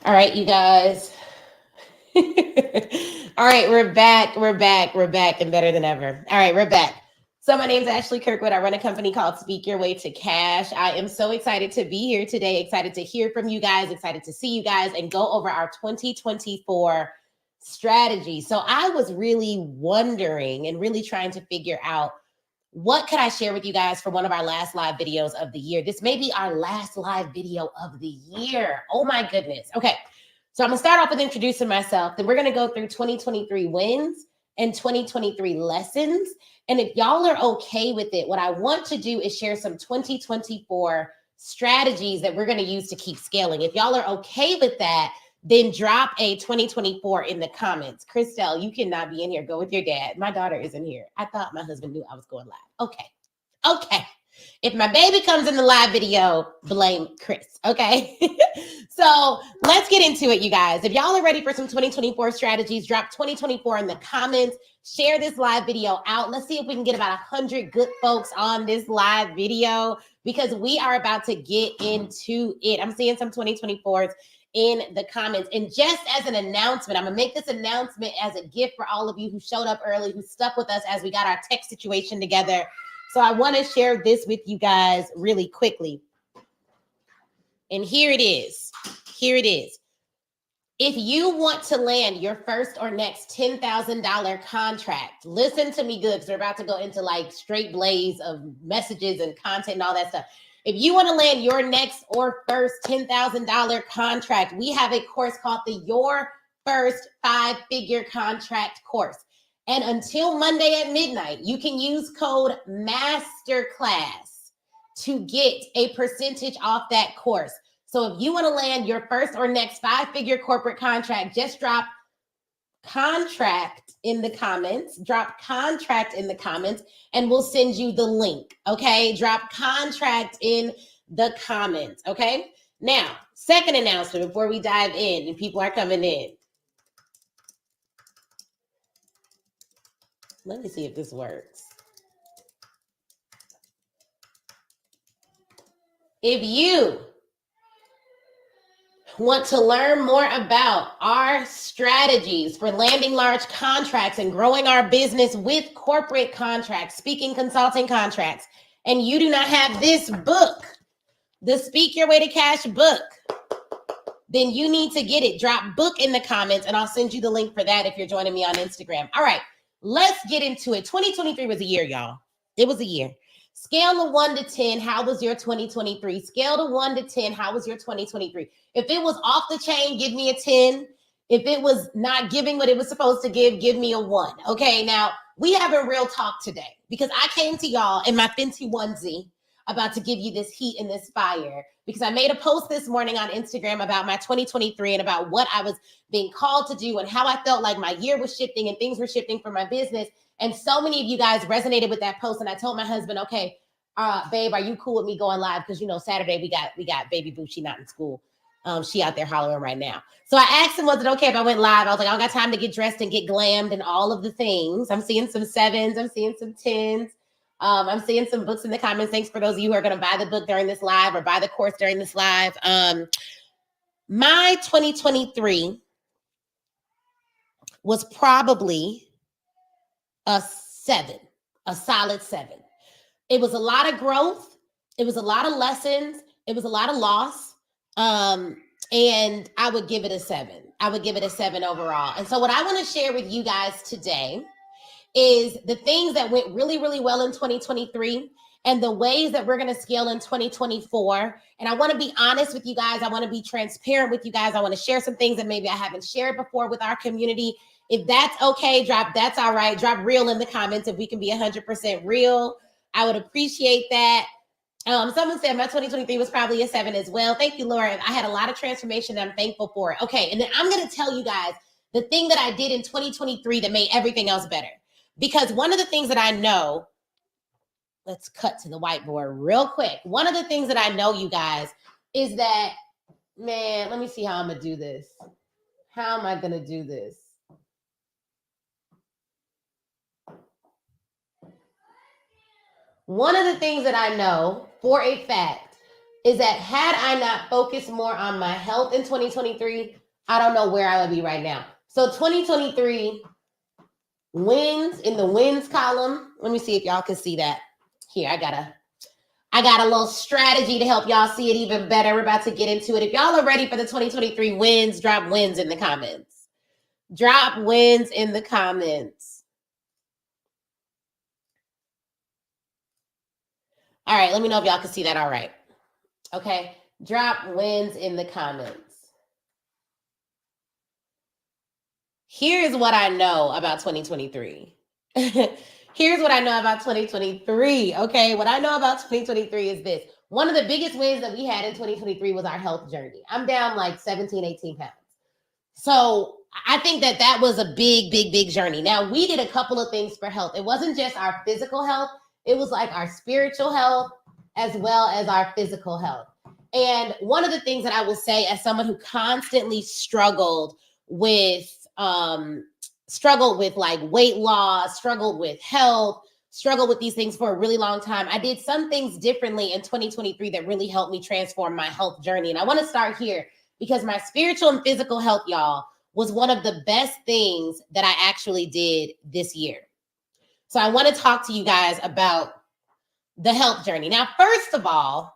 All right, you guys. All right, we're back. We're back and better than ever. All right, we're back. So my name is Ashley Kirkwood. I run a company called Speak Your Way to Cash. I am so excited to be here today, excited to hear from you guys, excited to see you guys and go over our 2024 strategy. So I was really wondering and really trying to figure out what could I share with you guys for one of our last live videos of the year. This may be our last live video of the year. Oh my goodness. Okay. So I'm going to start off with introducing myself. Then we're going to go through 2023 wins and 2023 lessons. And if y'all are okay with it, what I want to do is share some 2024 strategies that we're going to use to keep scaling. If y'all are okay with that, then drop a 2024 in the comments. Christelle, you cannot be in here. Go with your dad. My daughter is in here. I thought my husband knew I was going live. Okay. Okay. If my baby comes in the live video, blame Chris. Okay. So let's get into it, you guys. If y'all are ready for some 2024 strategies, drop 2024 in the comments. Share this live video out. Let's see if we can get about 100 good folks on this live video because we are about to get into it. I'm seeing some 2024s in the comments. And just as an announcement, I'm going to make this announcement as a gift for all of you who showed up early, who stuck with us as we got our tech situation together. So I want to share this with you guys really quickly. And here it is. Here it is. If you want to land your first or next $10,000 contract, listen to me good because we're about to go into like straight blaze of messages and content and all that stuff. If you want to land your next or first $10,000 contract, we have a course called the Your First 5-Figure Contract course. And until Monday at midnight, you can use code MASTERCLASS to get a percentage off that course. So if you want to land your first or next 5-figure corporate contract, just drop contract in the comments, and we'll send you the link, okay? Drop contract in the comments, okay? Now, second announcement before we dive in and people are coming in. Let me see if this works. If you want to learn more about our strategies for landing large contracts and growing our business with corporate contracts, speaking consulting contracts, and you do not have this book, the Speak Your Way to Cash book, then you need to get it. Drop book in the comments and I'll send you the link for that if you're joining me on Instagram. All right, let's get into it. 2023 was a year, y'all. It was a year. Scale of 1 to 10, how was your 2023? Scale of 1 to 10, how was your 2023? If it was off the chain, give me a 10. If it was not giving what it was supposed to give me a 1. Okay, now we have a real talk today because I came to y'all in my Fenty onesie about to give you this heat and this fire because I made a post this morning on Instagram about my 2023 and about what I was being called to do and how I felt like my year was shifting and things were shifting for my business. And so many of you guys resonated with that post. And I told my husband, okay, babe, are you cool with me going live? Because, you know, Saturday we got baby boo. She not in school. She out there hollering right now. So I asked him, was it okay if I went live? I was like, I don't got time to get dressed and get glammed and all of the things. I'm seeing some 7s. I'm seeing some 10s. I'm seeing some books in the comments. Thanks for those of you who are going to buy the book during this live or buy the course during this live. My 2023 was probably a 7, a solid 7. It was a lot of growth. It was a lot of lessons. It was a lot of loss. And I would give it a 7. I would give it a 7 overall. And so what I want to share with you guys today is the things that went really, really well in 2023 and the ways that we're going to scale in 2024. And I want to be honest with you guys. I want to be transparent with you guys. I want to share some things that maybe I haven't shared before with our community. If that's okay, that's all right. Drop real in the comments if we can be 100% real. I would appreciate that. Someone said my 2023 was probably a 7 as well. Thank you, Laura. I had a lot of transformation and I'm thankful for it. Okay, and then I'm going to tell you guys the thing that I did in 2023 that made everything else better. Because one of the things that I know, let's cut to the whiteboard real quick. One of the things that I know, you guys, is that, man, let me see how I'm going to do this. How am I going to do this? One of the things that I know for a fact is that had I not focused more on my health in 2023, I don't know where I would be right now. So 2023 wins in the wins column. Let me see if y'all can see that. Here, I got a little strategy to help y'all see it even better. We're about to get into it. If y'all are ready for the 2023 wins, drop wins in the comments. Drop wins in the comments. All right, let me know if y'all can see that all right. Okay, drop wins in the comments. Here's what I know about 2023. Here's what I know about 2023. Okay, what I know about 2023 is this. One of the biggest wins that we had in 2023 was our health journey. I'm down like 17, 18 pounds. So I think that was a big journey. Now, we did a couple of things for health. It wasn't just our physical health. It was like our spiritual health as well as our physical health. And one of the things that I will say as someone who constantly struggled with like weight loss, struggled with health, struggled with these things for a really long time. I did some things differently in 2023 that really helped me transform my health journey. And I want to start here because my spiritual and physical health, y'all, was one of the best things that I actually did this year. So I want to talk to you guys about the health journey. Now, first of all,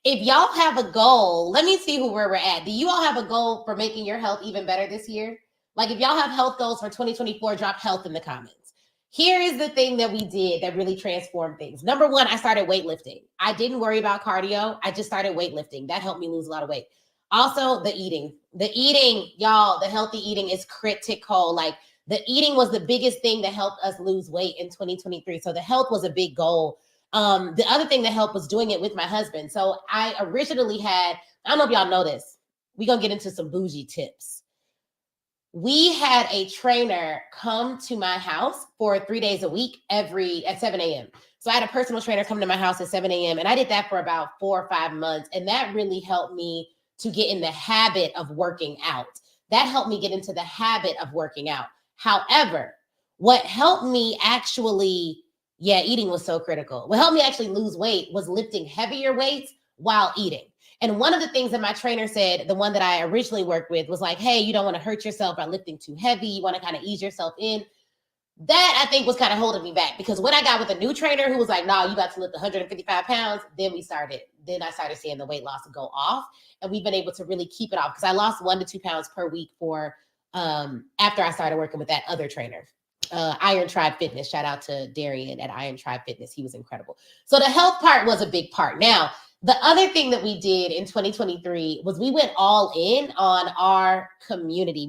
if y'all have a goal, let me see where we're at. Do you all have a goal for making your health even better this year? Like if y'all have health goals for 2024, drop health in the comments. Here is the thing that we did that really transformed things. Number one, I started weightlifting. I didn't worry about cardio. I just started weightlifting. That helped me lose a lot of weight. Also, the eating, y'all, the healthy eating is critical. Like the eating was the biggest thing that helped us lose weight in 2023. So the health was a big goal. The other thing that helped was doing it with my husband. So I originally had, I don't know if y'all know this. We're going to get into some bougie tips. We had a trainer come to my house for 3 days a week at 7 a.m. So I had a personal trainer come to my house at 7 a.m. And I did that for about 4 or 5 months. And that really helped me to get in the habit of working out. That helped me get into the habit of working out. However, what helped me actually, eating was so critical. What helped me actually lose weight was lifting heavier weights while eating. And one of the things that my trainer said, the one that I originally worked with, was like, hey, you don't want to hurt yourself by lifting too heavy. You want to kind of ease yourself in. That I think was kind of holding me back because when I got with a new trainer who was like, no, you got to lift 155 pounds, then I started seeing the weight loss go off. And we've been able to really keep it off because I lost 1 to 2 pounds per week for after I started working with that other trainer. Iron Tribe Fitness. Shout out to Darian at Iron Tribe Fitness. He was incredible. So the health part was a big part. Now, the other thing that we did in 2023 was we went all in on our community.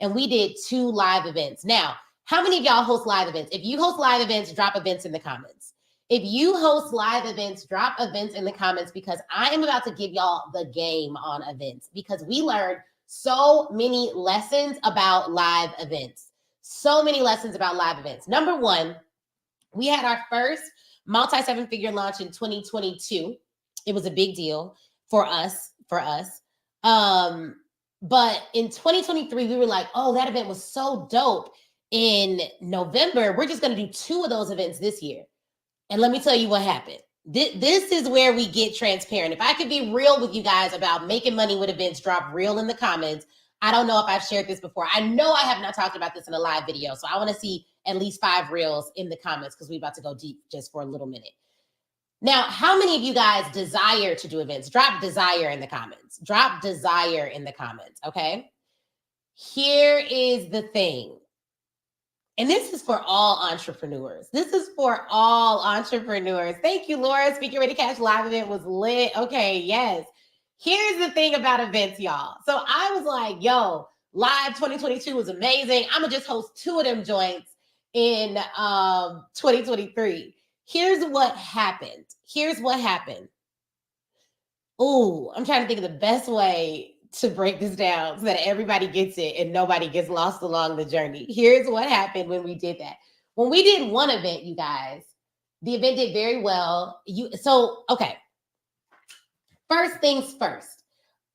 And we did 2 live events. Now, how many of y'all host live events? If you host live events, drop events in the comments. If you host live events, drop events in the comments because I am about to give y'all the game on events because we learned so many lessons about live events. Number one, we had our first multi-7-figure launch in 2022. It was a big deal for us. But in 2023, we were like, oh, that event was so dope. In November, we're just going to do 2 of those events this year. And let me tell you what happened. This is where we get transparent. If I could be real with you guys about making money with events, drop real in the comments. I don't know if I've shared this before. I know I have not talked about this in a live video. So I want to see at least 5 reels in the comments because we're about to go deep just for a little minute. Now, how many of you guys desire to do events? Drop desire in the comments. Okay? Here is the thing. And this is for all entrepreneurs. Thank you, Laura. Speaker Ready Cash live event was lit. Okay, yes. Here's the thing about events, y'all. So I was like, yo, live 2022 was amazing. I'm going to just host 2 of them joints in 2023. Here's what happened. Ooh, I'm trying to think of the best way to break this down so that everybody gets it and nobody gets lost along the journey. Here's what happened when we did that. When we did one event, you guys, the event did very well. Okay. First things first.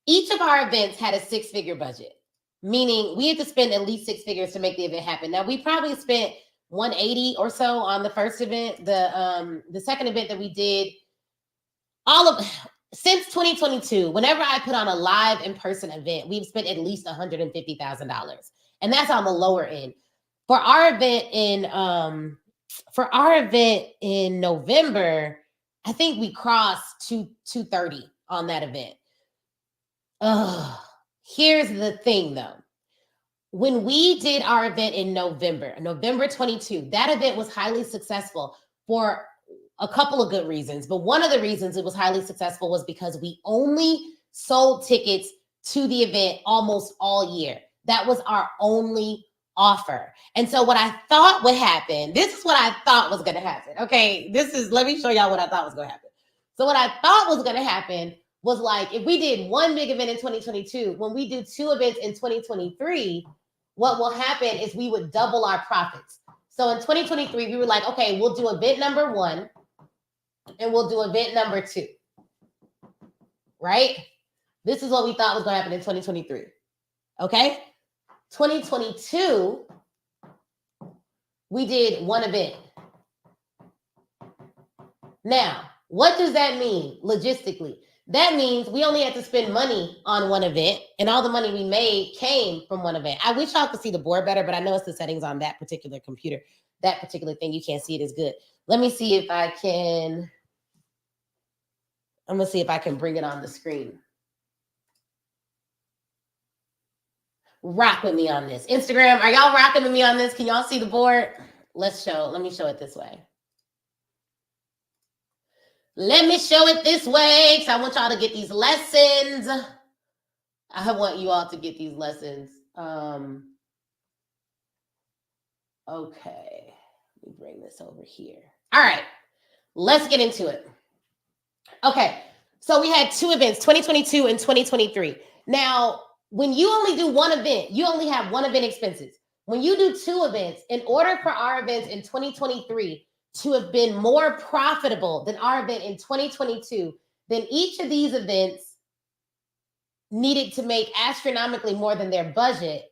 Each of our events had a 6-figure budget, meaning we had to spend at least 6 figures to make the event happen. Now, we probably spent 180 or so on the first event. The second event that we did, since 2022, whenever I put on a live in-person event, we've spent at least $150,000. And that's on the lower end. For our event in November, I think we crossed 230 on that event. Here's the thing though. When we did our event in November 22, that event was highly successful for a couple of good reasons. But one of the reasons it was highly successful was because we only sold tickets to the event almost all year. That was our only offer. And so what I thought would happen, this is what I thought was going to happen. Okay, let me show y'all what I thought was going to happen. So what I thought was going to happen was like, if we did one big event in 2022, when we do 2 events in 2023, what will happen is we would double our profits. So in 2023, we were like, okay, we'll do event number 1 and we'll do event number 2, right? This is what we thought was going to happen in 2023, okay? 2022, we did 1 event. Now, what does that mean logistically? That means we only had to spend money on 1 event, and all the money we made came from 1 event. I wish y'all could see the board better, but I know it's the settings on that particular computer. That particular thing, you can't see it as good. Let me see if I can. I'm going to see if I can bring it on the screen. Rock with me on this. Instagram, are y'all rocking with me on this? Can y'all see the board? Let me show it this way. Let me show it this way, because I want y'all to get these lessons. I want you all to get these lessons. Okay, let me bring this over here. All right, let's get into it. Okay, so we had 2 events, 2022 and 2023. Now, when you only do 1 event, you only have 1 event expenses. When you do 2 events, in order for our events in 2023 to have been more profitable than our event in 2022, then each of these events needed to make astronomically more than their budget,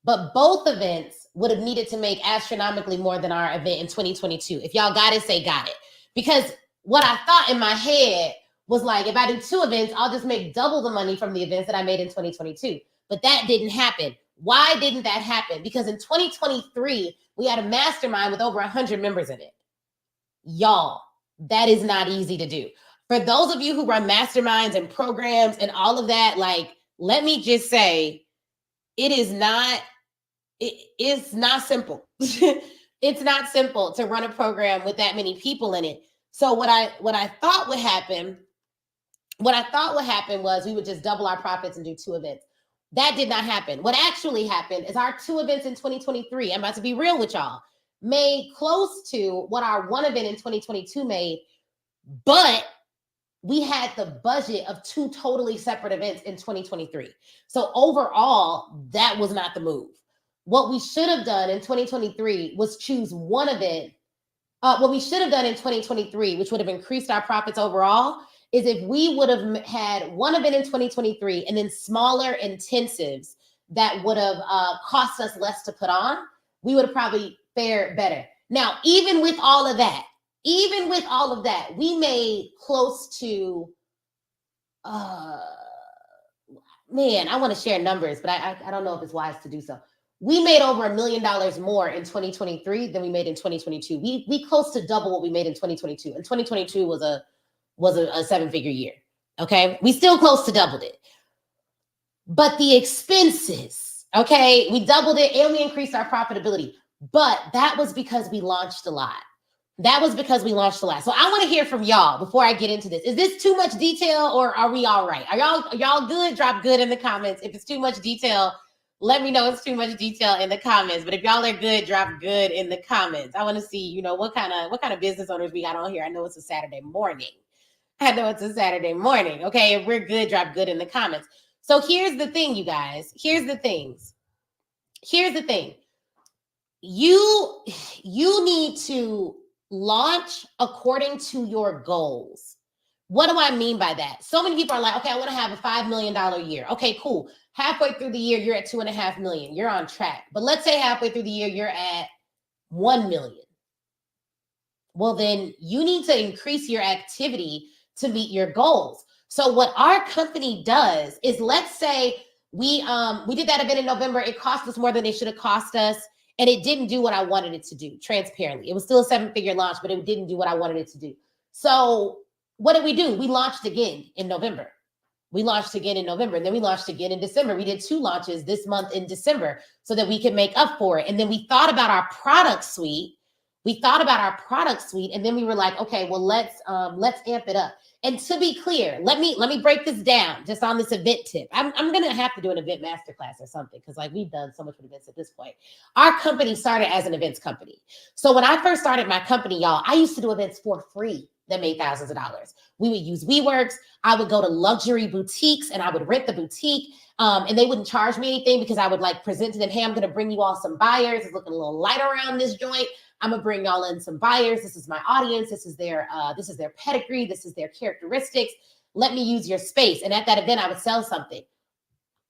but both events would have needed to make astronomically more than our event in 2022. If y'all got it, say got it. Because what I thought in my head was like, if I do 2 events, I'll just make double the money from the events that I made in 2022. But that didn't happen. Why didn't that happen? Because in 2023, we had a mastermind with over 100 members in it. Y'all, that is not easy to do. For those of you who run masterminds and programs and all of that, like, let me just say, it's not simple. It's not simple to run a program with that many people in it. So what I thought would happen was we would just double our profits and do 2 events. That did not happen. What actually happened is our 2 events in 2023, I'm about to be real with y'all, made close to what our 1 event in 2022 made, but we had the budget of 2 totally separate events in 2023. So overall, that was not the move. What we should have done in 2023 was choose 1 event. What we should have done in 2023, which would have increased our profits overall, is if we would have had 1 event in 2023 and then smaller intensives that would have cost us less to put on, we would have probably fared better. Now, even with all of that, we made close to, man, I want to share numbers, but I don't know if it's wise to do so. We made over $1 million more in 2023 than we made in 2022. We close to double what we made in 2022. And 2022 was a 7-figure year. Okay, we still close to doubled it. But the expenses, okay, we doubled it and we increased our profitability. But that was because we launched a lot. So I want to hear from y'all before I get into this. Is this too much detail or are we all right? Are y'all good? Drop good in the comments. If it's too much detail, let me know it's too much detail in the comments. But if y'all are good, drop good in the comments. I want to see, what kind of business owners we got on here. I know it's a Saturday morning. Okay, if we're good, drop good in the comments. So here's the thing, you guys. Here's the thing. You need to launch according to your goals. What do I mean by that? So many people are like, okay, I want to have a $5 million year. Okay, cool. Halfway through the year, you're at $2.5 million. You're on track. But let's say halfway through the year, you're at 1 million. Well, then you need to increase your activity to meet your goals. So what our company does is, let's say we did that event in November. It cost us more than it should have cost us. And it didn't do what I wanted it to do, transparently. It was still a 7-figure launch, but it didn't do what I wanted it to do. So what did we do? We launched again in November. We launched again in November, and then we launched again in December. We did 2 launches this month in December so that we could make up for it. And then we thought about our product suite. And then we were like, okay, well, let's amp it up. And to be clear, let me break this down just on this event tip. I'm gonna have to do an event masterclass or something, because like we've done so much with events at this point. Our company started as an events company. So when I first started my company, y'all, I used to do events for free that made thousands of dollars. We would use WeWorks. I would go to luxury boutiques and I would rent the boutique. And they wouldn't charge me anything, because I would like present to them, hey, I'm gonna bring you all some buyers. It's looking a little light around this joint. I'm gonna bring y'all in some buyers. This is my audience. This is their pedigree. This is their characteristics. Let me use your space. And at that event, I would sell something.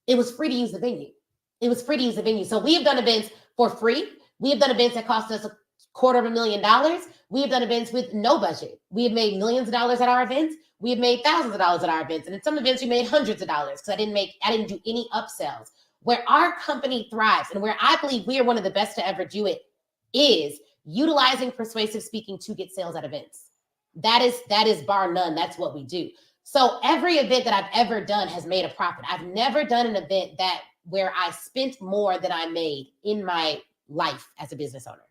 It was free to use the venue. So we have done events for free. We have done events that cost us $250,000. We have done events with no budget. We have made millions of dollars at our events. We have made thousands of dollars at our events. And in some events, we made hundreds of dollars, because I didn't do any upsells. Where our company thrives, and where I believe we are one of the best to ever do it, is utilizing persuasive speaking to get sales at events. That is bar none. That's what we do. So every event that I've ever done has made a profit. I've never done an event where I spent more than I made in my life as a business owner.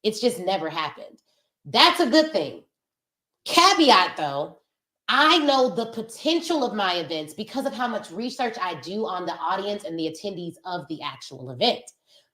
It's just never happened. That's a good thing. Caveat though, I know the potential of my events because of how much research I do on the audience and the attendees of the actual event.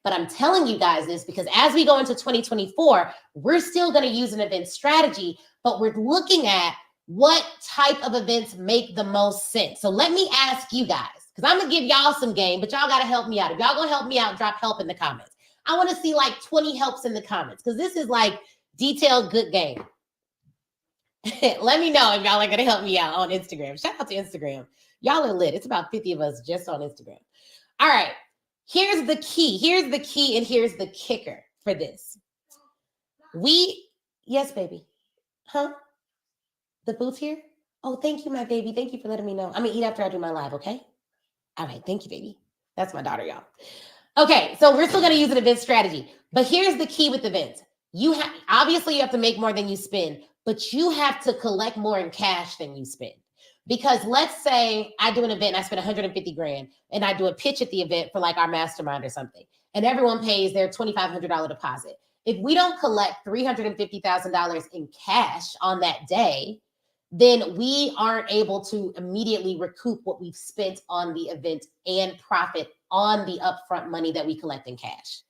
But I'm telling you guys this because as we go into 2024, we're still going to use an event strategy, but we're looking at what type of events make the most sense. So let me ask you guys, because I'm going to give y'all some game, but y'all got to help me out. If y'all going to help me out, drop help in the comments. I want to see like 20 helps in the comments, because this is like detailed good game. Let me know if y'all are going to help me out on Instagram. Shout out to Instagram. Y'all are lit. It's about 50 of us just on Instagram. All right. Here's the key, and here's the kicker for this. Yes, baby. Huh? The food's here? Oh, thank you, my baby. Thank you for letting me know. I'm going to eat after I do my live, okay? All right, thank you, baby. That's my daughter, y'all. Okay, so we're still going to use an event strategy. But here's the key with events. Obviously, you have to make more than you spend, but you have to collect more in cash than you spend. Because let's say I do an event and I spend 150 grand and I do a pitch at the event for like our mastermind or something, and everyone pays their $2,500 deposit. If we don't collect $350,000 in cash on that day, then we aren't able to immediately recoup what we've spent on the event and profit on the upfront money that we collect in cash.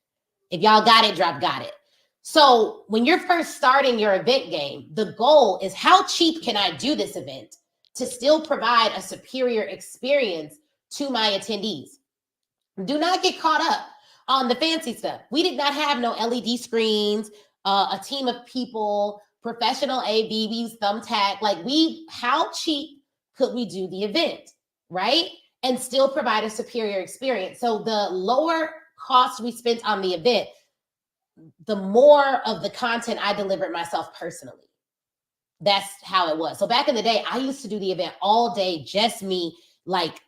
If y'all got it, drop got it. So when you're first starting your event game, the goal is how cheap can I do this event to still provide a superior experience to my attendees? Do not get caught up on the fancy stuff. We did not have no LED screens, a team of people, professional AV, we use Thumbtack. How cheap could we do the event, right? And still provide a superior experience. So the lower cost we spent on the event, the more of the content I delivered myself personally. That's how it was. So back in the day, I used to do the event all day, just me, like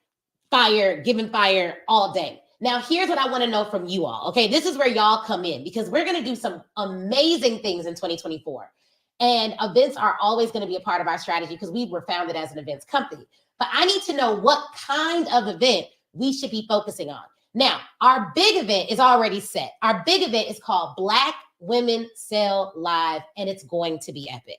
giving fire all day. Now, here's what I want to know from you all. Okay, this is where y'all come in, because we're going to do some amazing things in 2024. And events are always going to be a part of our strategy because we were founded as an events company. But I need to know what kind of event we should be focusing on. Now, our big event is already set. Our big event is called Black Women Sell Live, and it's going to be epic.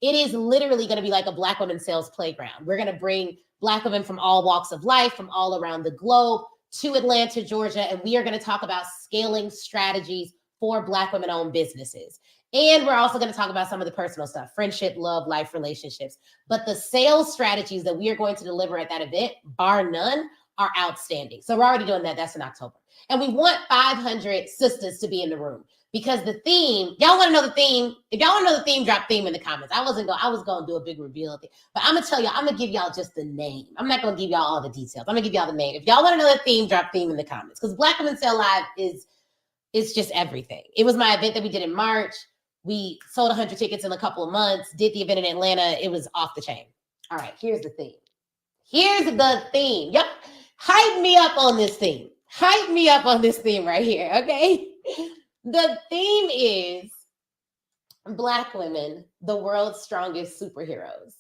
It is literally going to be like a Black women sales playground. We're going to bring Black women from all walks of life, from all around the globe, to Atlanta, Georgia, and we are going to talk about scaling strategies for Black women-owned businesses. And we're also going to talk about some of the personal stuff, friendship, love, life, relationships. But the sales strategies that we are going to deliver at that event, bar none, are outstanding. So we're already doing that. That's in October. And we want 500 sisters to be in the room, because the theme, y'all want to know the theme? If y'all want to know the theme, drop theme in the comments. I was going to do a big reveal thing, but I'm going to tell y'all, I'm going to give y'all just the name. I'm not going to give y'all all the details. I'm going to give y'all the name. If y'all want to know the theme, drop theme in the comments, because Black Women Sell Live is just everything. It was my event that we did in March. We sold 100 tickets in a couple of months, did the event in Atlanta. It was off the chain. All right, here's the theme. Here's the theme. Yep. Hype me up on this theme. Hype me up on this theme right here, okay? The theme is Black women, the world's strongest superheroes.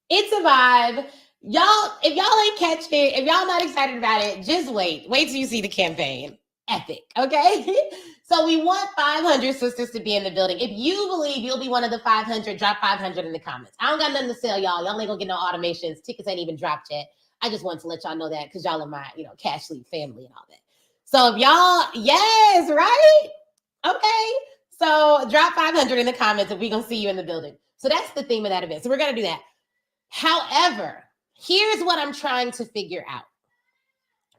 It's a vibe. Y'all, if y'all ain't catch it, if y'all not excited about it, just wait. Wait till you see the campaign. Epic, okay? So we want 500 sisters to be in the building. If you believe you'll be one of the 500, drop 500 in the comments. I don't got nothing to sell y'all. Y'all ain't gonna get no automations. Tickets ain't even dropped yet. I just wanted to let y'all know that because y'all are my, Cash Leap family and all that. So if y'all, yes, right? Okay. So drop 500 in the comments if we're gonna see you in the building. So that's the theme of that event. So we're gonna do that. However, here's what I'm trying to figure out.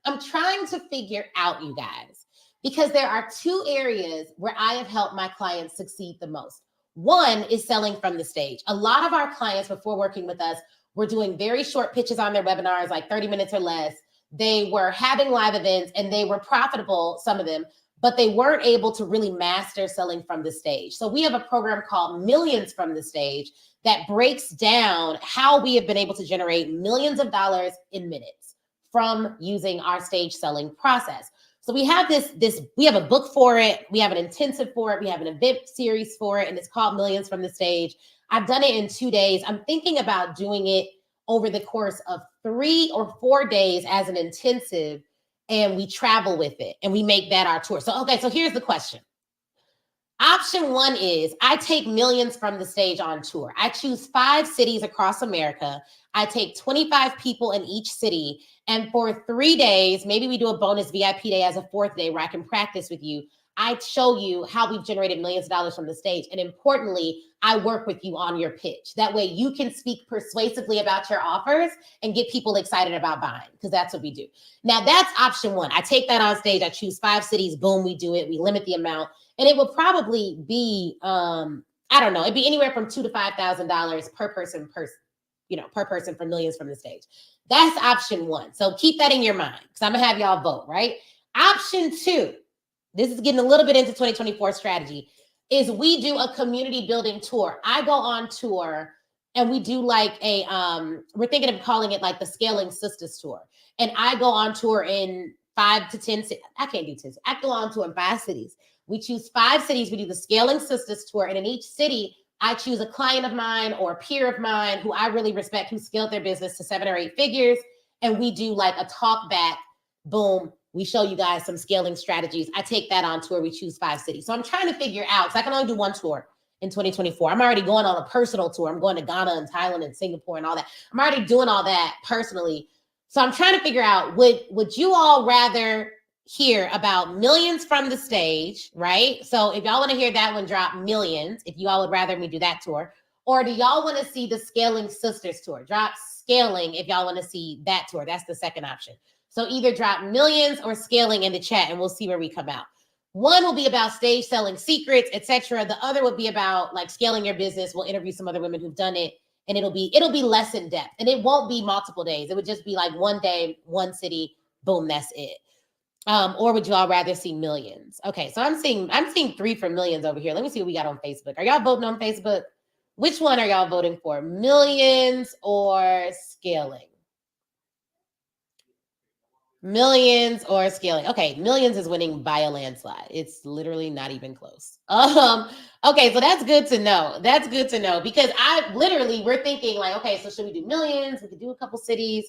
I'm trying to figure out, you guys, because there are two areas where I have helped my clients succeed the most. One is selling from the stage. A lot of our clients, before working with us, were doing very short pitches on their webinars, like 30 minutes or less. They were having live events and they were profitable, some of them, but they weren't able to really master selling from the stage. So we have a program called Millions from the Stage that breaks down how we have been able to generate millions of dollars in minutes from using our stage selling process. So we have we have a book for it. We have an intensive for it. We have an event series for it, and it's called Millions from the Stage. I've done it in 2 days. I'm thinking about doing it over the course of 3 or 4 days as an intensive, and we travel with it and we make that our tour. So, okay, so here's the question. Option one is I take Millions from the Stage on tour. I choose 5 cities across America. I take 25 people in each city. And for 3 days, maybe we do a bonus VIP day as a 4th day where I can practice with you. I show you how we've generated millions of dollars from the stage. And importantly, I work with you on your pitch. That way you can speak persuasively about your offers and get people excited about buying, because that's what we do. Now that's option one. I take that on stage. I choose 5 cities. Boom, we do it. We limit the amount. And it will probably be, I don't know, it'd be anywhere from $2,000 to $5,000 per person for Millions from the Stage. That's option one. So keep that in your mind, because I'm gonna have y'all vote, right? Option two, this is getting a little bit into 2024 strategy, is we do a community building tour. I go on tour and we do like a, we're thinking of calling it like the Scaling Sisters Tour. And I go on tour in 5 to 10 cities. I can't do 10. I go on tour in 5 cities. We choose 5 cities. We do the Scaling Sisters Tour. And in each city, I choose a client of mine or a peer of mine who I really respect, who scaled their business to 7 or 8 figures. And we do like a talk back, boom. We show you guys some scaling strategies. I take that on tour. We choose 5 cities. So I'm trying to figure out, because I can only do 1 tour in 2024. I'm already going on a personal tour. I'm going to Ghana and Thailand and Singapore and all that. I'm already doing all that personally. So I'm trying to figure out, would you all rather hear about Millions from the Stage, right? So if y'all want to hear that one, drop Millions. If you all would rather me do that tour. Or do y'all want to see the Scaling Sisters Tour? Drop Scaling if y'all want to see that tour. That's the second option. So either drop Millions or Scaling in the chat and we'll see where we come out. One will be about stage selling secrets, etc. The other would be about like scaling your business. We'll interview some other women who've done it, and it'll be less in depth. And it won't be multiple days. It would just be like 1 day, 1 city, boom, that's it. Or would you all rather see Millions? Okay, so I'm seeing 3 for Millions over here. Let me see what we got on Facebook. Are y'all voting on Facebook? Which one are y'all voting for? Millions or Scaling? Millions or Scaling? Okay, Millions is winning by a landslide. It's literally not even close. Okay, so that's good to know. That's good to know, because we're thinking like, okay, so should we do Millions? We could do a couple cities.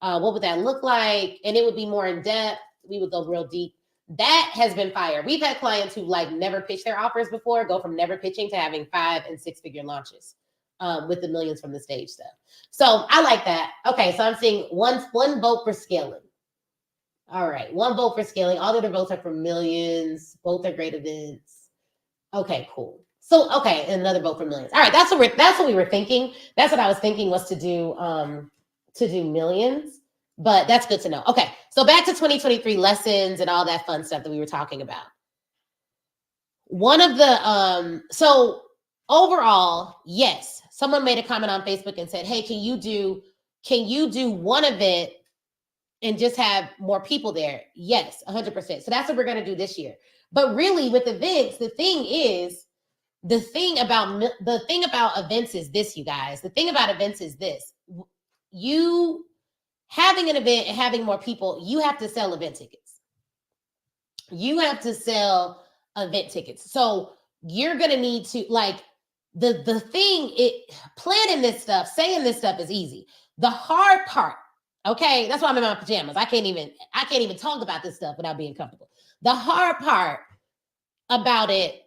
What would that look like? And it would be more in depth. We would go real deep. That has been fire. We've had clients who like never pitched their offers before, go from never pitching to having 5 and 6 figure launches with the Millions from the Stage stuff. So I like that. Okay, so I'm seeing one vote for Scaling. All right, 1 vote for Scaling. All the other votes are for Millions. Both are great events. Okay, cool. So okay, and another vote for Millions. All right, that's what we were thinking. That's what I was thinking, was to do Millions. But that's good to know. Okay, so back to 2023 lessons and all that fun stuff that we were talking about. One of the so overall, yes, someone made a comment on Facebook and said, "Hey, can you do one event and just have more people there?" Yes, 100%. So that's what we're going to do this year. But really with events, the thing is the thing about events is this, you guys. The thing about events is this. You having an event and having more people, you have to sell event tickets. You have to sell event tickets. So you're going to need to, like, the thing, planning this stuff, saying this stuff is easy. The hard part, okay, that's why I'm in my pajamas. I can't even talk about this stuff without being comfortable. The hard part about it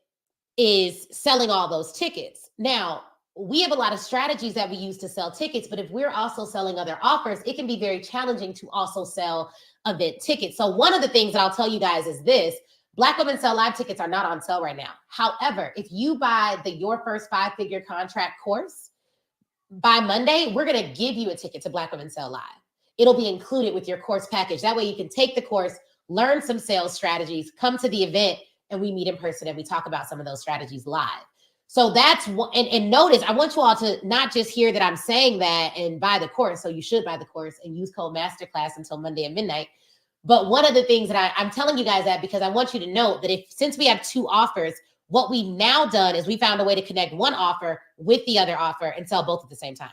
is selling all those tickets. Now, we have a lot of strategies that we use to sell tickets, but if we're also selling other offers, it can be very challenging to also sell event tickets. So one of the things that I'll tell you guys is this: Black Women Sell Live tickets are not on sale right now. However, if you buy the Your First 5-Figure Contract course, by Monday, we're going to give you a ticket to Black Women Sell Live. It'll be included with your course package. That way you can take the course, learn some sales strategies, come to the event, and we meet in person and we talk about some of those strategies live. So that's what, and notice, I want you all to not just hear that I'm saying that and buy the course. So you should buy the course and use code Masterclass until Monday at midnight. But one of the things that I'm telling you guys that because I want you to know that since we have 2 offers, what we've now done is we found a way to connect one offer with the other offer and sell both at the same time.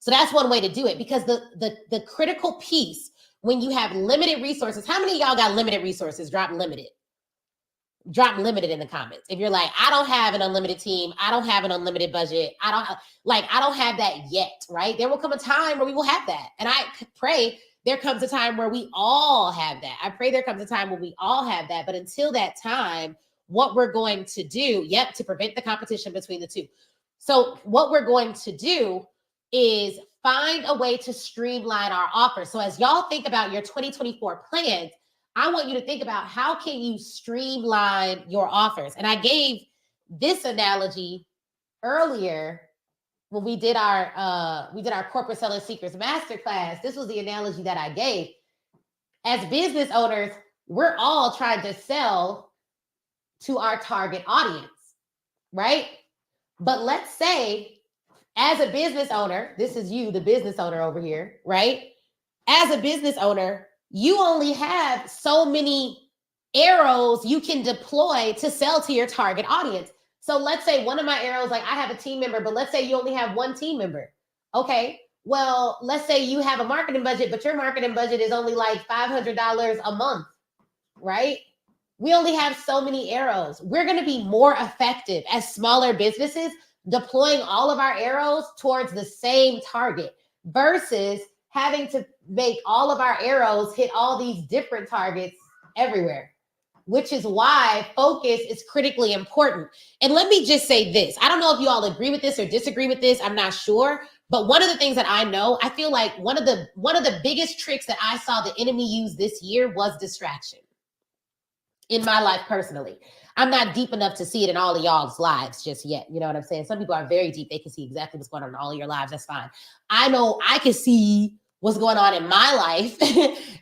So that's one way to do it, because the critical piece when you have limited resources, how many of y'all got limited resources? Drop limited in the comments. If you're like, I don't have an unlimited team, I don't have an unlimited budget, I don't have that yet, right? There will come a time where we will have that. And I pray there comes a time where we all have that. I pray there comes a time when we all have that. But until that time, what we're going to do, to prevent the competition between the two. So what we're going to do is find a way to streamline our offers. So as y'all think about your 2024 plans, I want you to think about how can you streamline your offers. And I gave this analogy earlier when we did our Corporate Selling Secrets Masterclass. This was the analogy that I gave. As business owners, we're all trying to sell to our target audience, right? But let's say, as a business owner, this is you, the business owner over here, right? As a business owner, you only have so many arrows you can deploy to sell to your target audience. So let's say one of my arrows, like I have a team member, but let's say you only have one team member. Okay, well, let's say you have a marketing budget, but your marketing budget is only like $500 a month, right? We only have so many arrows. We're going to be more effective as smaller businesses deploying all of our arrows towards the same target versus having to make all of our arrows hit all these different targets everywhere, which is why focus is critically important. And let me just say this. I don't know if you all agree with this or disagree with this. I'm not sure. But one of the things that I know, I feel like one of the biggest tricks that I saw the enemy use this year was distraction in my life personally. I'm not deep enough to see it in all of y'all's lives just yet. You know what I'm saying? Some people are very deep. They can see exactly what's going on in all of your lives. That's fine. I know I can see what's going on in my life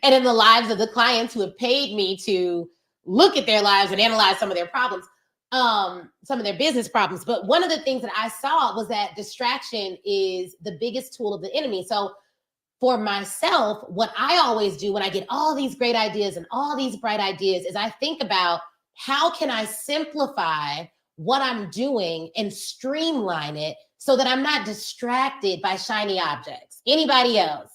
and in the lives of the clients who have paid me to look at their lives and analyze some of their problems, some of their business problems. But one of the things that I saw was that distraction is the biggest tool of the enemy. So for myself, what I always do when I get all these great ideas and all these bright ideas is I think about how can I simplify what I'm doing and streamline it so that I'm not distracted by shiny objects. Anybody else?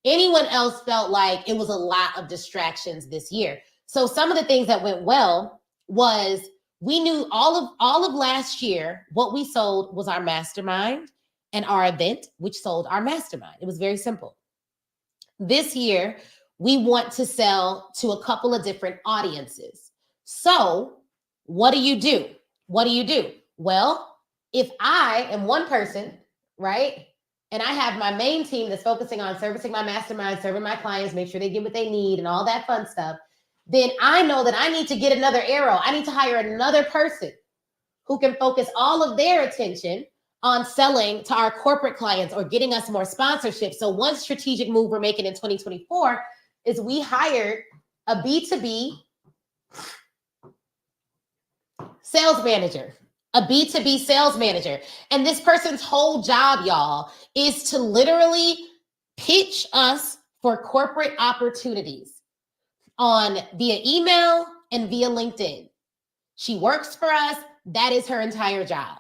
Anyone else felt like it was a lot of distractions this year? So some of the things that went well was we knew all of last year, what we sold was our mastermind and our event, which sold our mastermind. It was very simple. This year, we want to sell to a couple of different audiences. So what do you do? What do you do? Well, if I am one person, right? And I have my main team that's focusing on servicing my mastermind, serving my clients, make sure they get what they need and all that fun stuff, then I know that I need to get another arrow. I need to hire another person who can focus all of their attention on selling to our corporate clients or getting us more sponsorship. So one strategic move we're making in 2024 is we hired a B2B sales manager. A B2B sales manager. And this person's whole job, y'all, is to literally pitch us for corporate opportunities via email and via LinkedIn. She works for us, That is her entire job.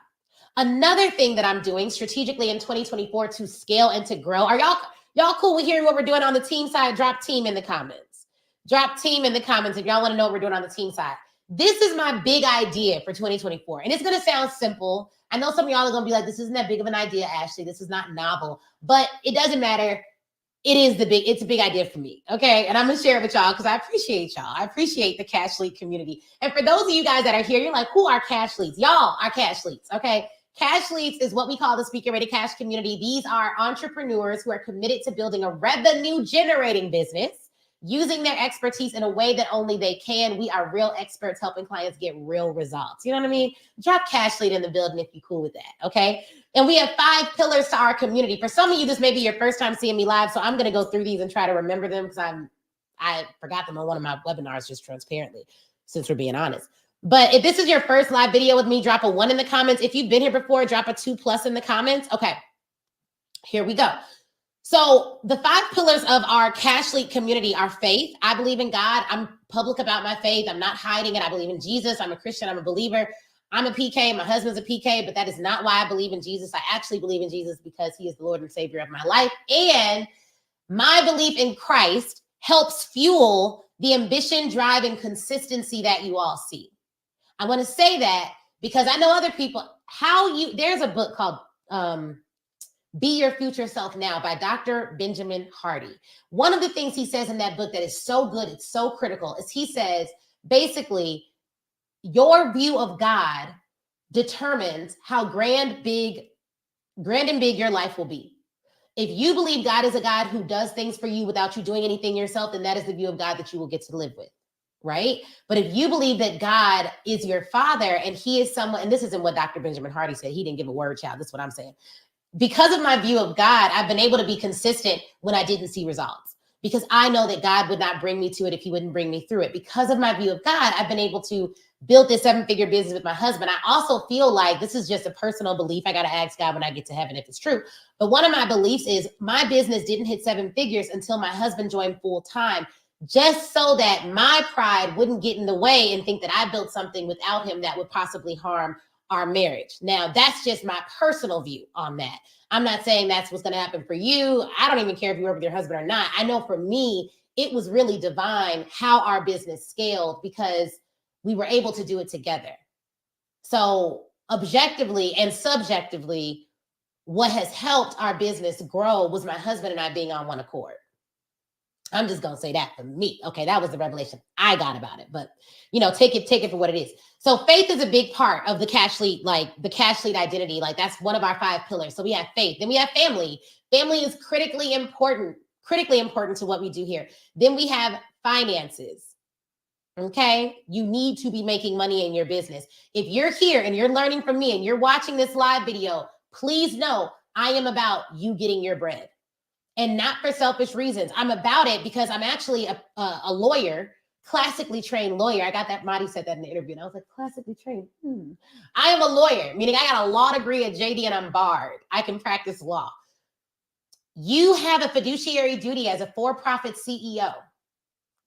Another thing that I'm doing strategically in 2024 to scale and to grow. Are y'all cool with hearing what we're doing on the team side? Drop team in the comments. Drop team in the comments if y'all want to know what we're doing on the team side. This is my big idea for 2024. And it's going to sound simple. I know some of y'all are going to be like, this isn't that big of an idea, Ashley. This is not novel. But it doesn't matter. It's a big idea for me. Okay. And I'm going to share it with y'all because I appreciate y'all. I appreciate the Cash Lead community. And for those of you guys that are here, you're like, who are Cash Leads? Y'all are Cash Leads. Okay. Cash Leads is what we call the Speaker Ready Cash community. These are entrepreneurs who are committed to building a revenue generating business using their expertise in a way that only they can. We are real experts helping clients get real results. You know what I mean? Drop Cash Lead in the building if you're cool with that. Okay. And we have 5 pillars to our community. For some of you, this may be your first time seeing me live. So I'm going to go through these and try to remember them because I forgot them on one of my webinars, just transparently, since we're being honest. But if this is your first live video with me, drop a 1 in the comments. If you've been here before, drop a 2+ in the comments. Okay, here we go. So the 5 pillars of our Cash Lead community are faith. I believe in God. I'm public about my faith. I'm not hiding it. I believe in Jesus. I'm a Christian. I'm a believer. I'm a PK. My husband's a PK, but that is not why I believe in Jesus. I actually believe in Jesus because he is the Lord and Savior of my life. And my belief in Christ helps fuel the ambition, drive, and consistency that you all see. I want to say that because I know other people, there's a book called Be Your Future Self Now by Dr. Benjamin Hardy. One of the things he says in that book that is so good, it's so critical, is he says, basically, your view of God determines how grand and big your life will be. If you believe God is a God who does things for you without you doing anything yourself, then that is the view of God that you will get to live with. Right? But if you believe that God is your father and he is someone, and this isn't what Dr. Benjamin Hardy said, he didn't give a word, child. This is what I'm saying. Because of my view of God, I've been able to be consistent when I didn't see results because I know that God would not bring me to it if he wouldn't bring me through it. Because of my view of God, I've been able to build this 7-figure business with my husband. I also feel like this is just a personal belief. I got to ask God when I get to heaven if it's true. But one of my beliefs is my business didn't hit 7 figures until my husband joined full time, just so that my pride wouldn't get in the way and think that I built something without him that would possibly harm our marriage. Now, that's just my personal view on that. I'm not saying that's what's going to happen for you. I don't even care if you work with your husband or not. I know for me, it was really divine how our business scaled because we were able to do it together. So objectively and subjectively, what has helped our business grow was my husband and I being on one accord. I'm just going to say that for me. Okay, that was the revelation I got about it. But, take it for what it is. So faith is a big part of the Cash Lead, like the Cash Lead identity. Like that's one of our 5 pillars. So we have faith. Then we have family. Family is critically important to what we do here. Then we have finances. Okay, you need to be making money in your business. If you're here and you're learning from me and you're watching this live video, please know I am about you getting your bread. And not for selfish reasons. I'm about it because I'm actually a lawyer, classically trained lawyer. I got that, Marty said that in the interview, and I was like, classically trained? I am a lawyer, meaning I got a law degree at JD and I'm barred. I can practice law. You have a fiduciary duty as a for-profit CEO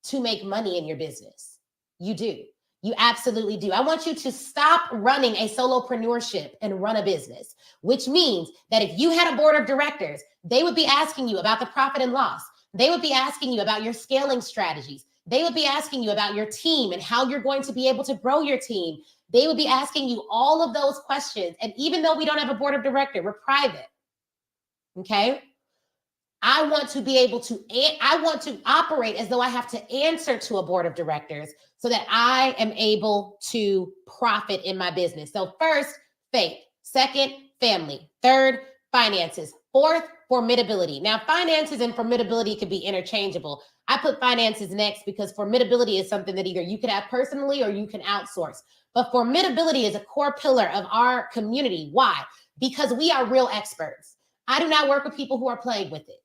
to make money in your business. You do. You absolutely do. I want you to stop running a solopreneurship and run a business, which means that if you had a board of directors, they would be asking you about the profit and loss. They would be asking you about your scaling strategies. They would be asking you about your team and how you're going to be able to grow your team. They would be asking you all of those questions. And even though we don't have a board of directors, we're private. Okay. I want to operate as though I have to answer to a board of directors so that I am able to profit in my business. So first, faith. Second, family. Third, finances. Fourth, formidability. Now, finances and formidability could be interchangeable. I put finances next because formidability is something that either you could have personally or you can outsource. But formidability is a core pillar of our community. Why? Because we are real experts. I do not work with people who are playing with it.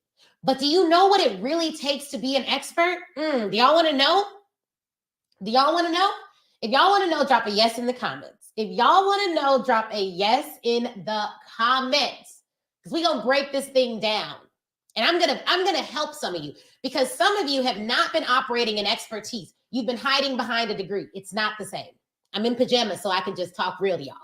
But do you know what it really takes to be an expert? Do y'all want to know? Do y'all want to know? If y'all want to know, drop a yes in the comments. If y'all want to know, drop a yes in the comments. Because we're going to break this thing down. And I'm gonna help some of you because some of you have not been operating in expertise. You've been hiding behind a degree. It's not the same. I'm in pajamas, so I can just talk real to y'all.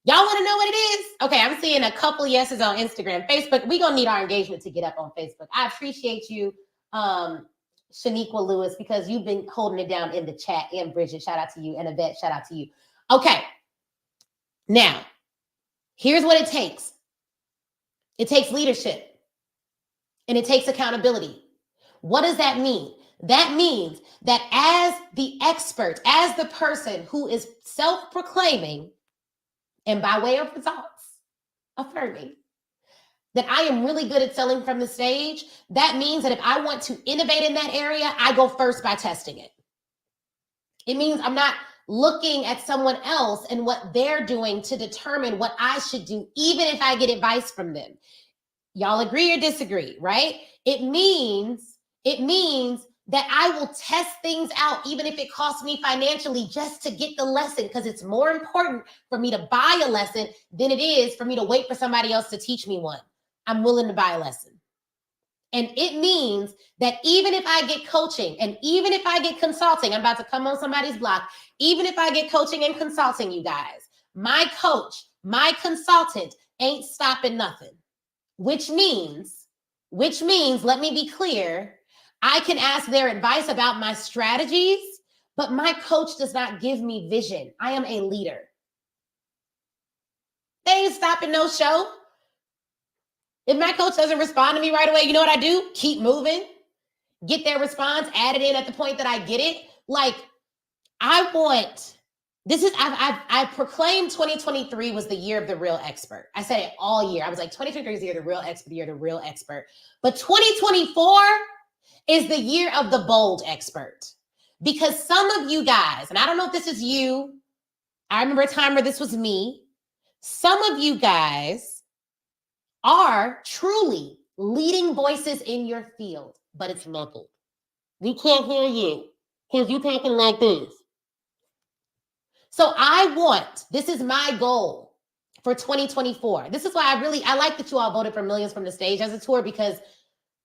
Y'all want to know what it is? Okay, I'm seeing a couple yeses on Instagram. Facebook, we're going to need our engagement to get up on Facebook. I appreciate you, Shaniqua Lewis, because you've been holding it down in the chat. And Bridget, shout out to you. And Yvette, shout out to you. Okay, now, here's what it takes. It takes leadership. And it takes accountability. What does that mean? That means that as the expert, as the person who is self-proclaiming, and by way of results, affirming that I am really good at selling from the stage, that means that if I want to innovate in that area, I go first by testing it. It means I'm not looking at someone else and what they're doing to determine what I should do, even if I get advice from them. Y'all agree or disagree, right? It means that I will test things out, even if it costs me financially, just to get the lesson, because it's more important for me to buy a lesson than it is for me to wait for somebody else to teach me one. I'm willing to buy a lesson. And it means that even if I get coaching and even if I get consulting, I'm about to come on somebody's block, even if I get coaching and consulting, you guys, my coach, my consultant ain't stopping nothing, which means, let me be clear, I can ask their advice about my strategies, but my coach does not give me vision. I am a leader. They ain't stopping no show. If my coach doesn't respond to me right away, you know what I do? Keep moving, get their response, add it in at the point that I get it. Like, I proclaimed 2023 was the year of the real expert. I said it all year. I was like, 2023 is the year of the real expert. But 2024 is the year of the bold expert. Because some of you guys, and I don't know if this is you, I remember a time where this was me, some of you guys are truly leading voices in your field, but it's muffled. We can't hear you because you're talking like this. So this is my goal for 2024. This is why I like that you all voted for Millions from the Stage as a tour, because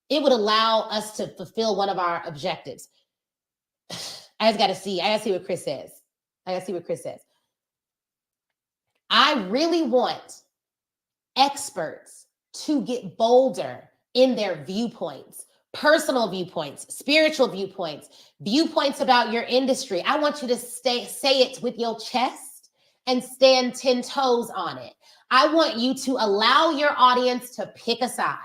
it would allow us to fulfill one of our objectives. I gotta see what Chris says. I really want experts to get bolder in their viewpoints, personal viewpoints, spiritual viewpoints, viewpoints about your industry. I want you to say it with your chest and stand 10 toes on it. I want you to allow your audience to pick a side.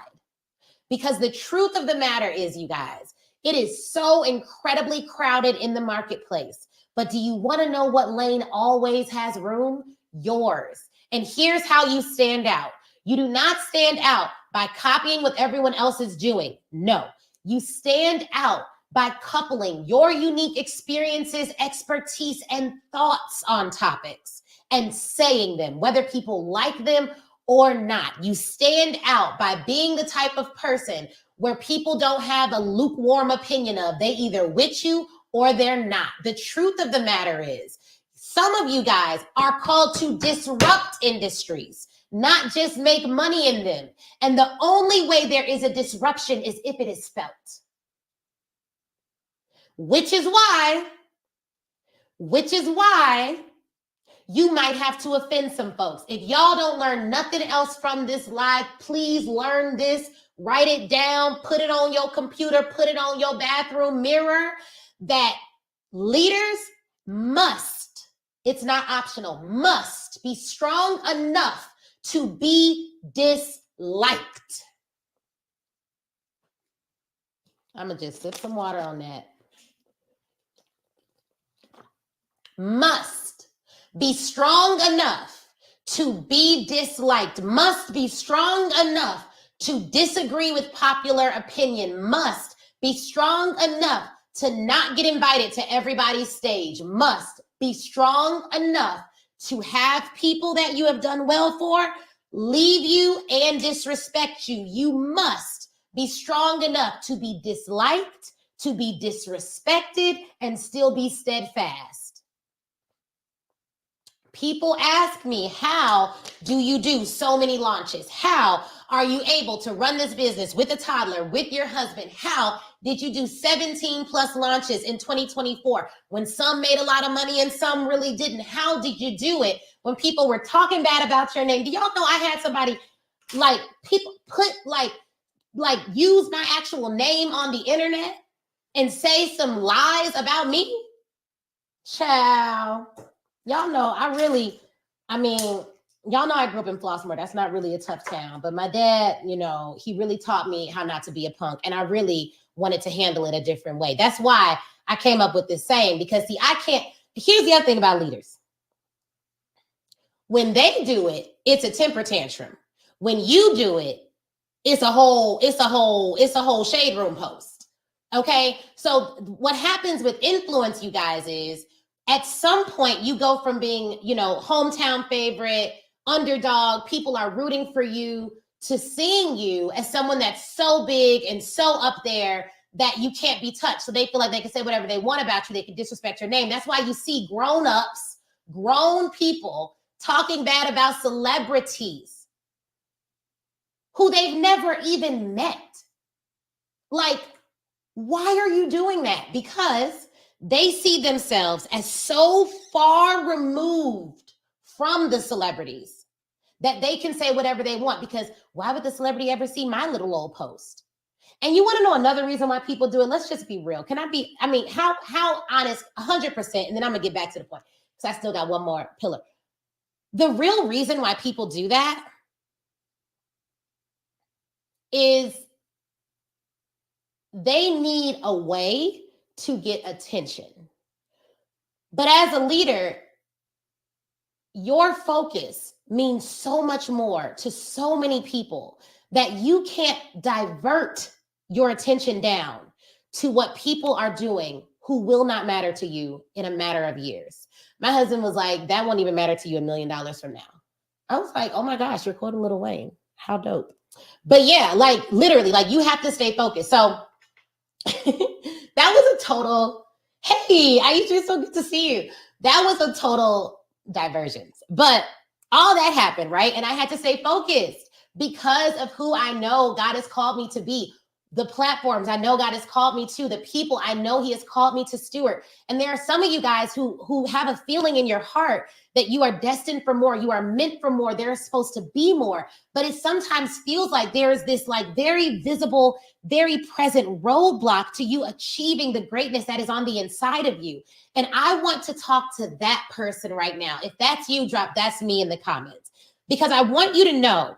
Because the truth of the matter is, you guys, it is so incredibly crowded in the marketplace. But do you want to know what lane always has room? Yours. And here's how you stand out. You do not stand out by copying what everyone else is doing. No, you stand out by coupling your unique experiences, expertise, and thoughts on topics and saying them, whether people like them or not. You stand out by being the type of person where people don't have a lukewarm opinion of. They either with you or they're not. The truth of the matter is, some of you guys are called to disrupt industries, not just make money in them. And the only way there is a disruption is if it is felt. Which is why you might have to offend some folks. If y'all don't learn nothing else from this live, please learn this, write it down, put it on your computer, put it on your bathroom mirror, that leaders must, it's not optional, must be strong enough to be disliked. I'm gonna just sip some water on that. Must be strong enough to be disliked, must be strong enough to disagree with popular opinion, must be strong enough to not get invited to everybody's stage, must be strong enough to have people that you have done well for leave you and disrespect you. You must be strong enough to be disliked, to be disrespected, and still be steadfast. People ask me, how do you do so many launches? How are you able to run this business with a toddler, with your husband? How did you do 17 plus launches in 2024 when some made a lot of money and some really didn't? How did you do it when people were talking bad about your name? Do y'all know I had somebody, like, people put like use my actual name on the internet and say some lies about me? Child, y'all know y'all know I grew up in Flossmoor. That's not really a tough town. But my dad, he really taught me how not to be a punk. And I really wanted to handle it a different way. That's why I came up with this saying, because see, here's the other thing about leaders. When they do it, it's a temper tantrum. When you do it, it's a whole shade room post. Okay. So what happens with influence, you guys, is at some point you go from being, hometown favorite, underdog, people are rooting for you, to seeing you as someone that's so big and so up there that you can't be touched. So they feel like they can say whatever they want about you. They can disrespect your name. That's why you see grown-ups, grown people talking bad about celebrities who they've never even met. Like, why are you doing that? Because they see themselves as so far removed from the celebrities that they can say whatever they want, because why would the celebrity ever see my little old post? And you want to know another reason why people do it? Let's just be real. How honest? 100%. And then I'm going to get back to the point, because I still got one more pillar. The real reason why people do that is they need a way to get attention. But as a leader, your focus means so much more to so many people that you can't divert your attention down to what people are doing who will not matter to you in a matter of years. My husband was like, that won't even matter to you $1 million from now. I was like, oh my gosh, you're quoting Lil Wayne. How dope. But yeah, like literally, like you have to stay focused. So that was a total, hey, Aisha, it's so good to see you. That was a total diversion. But all that happened, right? And I had to stay focused because of who I know God has called me to be, the platforms I know God has called me to, the people I know he has called me to steward. And there are some of you guys who have a feeling in your heart that you are destined for more. You are meant for more. There's supposed to be more. But it sometimes feels like there is this like very visible, very present roadblock to you achieving the greatness that is on the inside of you. And I want to talk to that person right now. If that's you, drop "that's me" in the comments, because I want you to know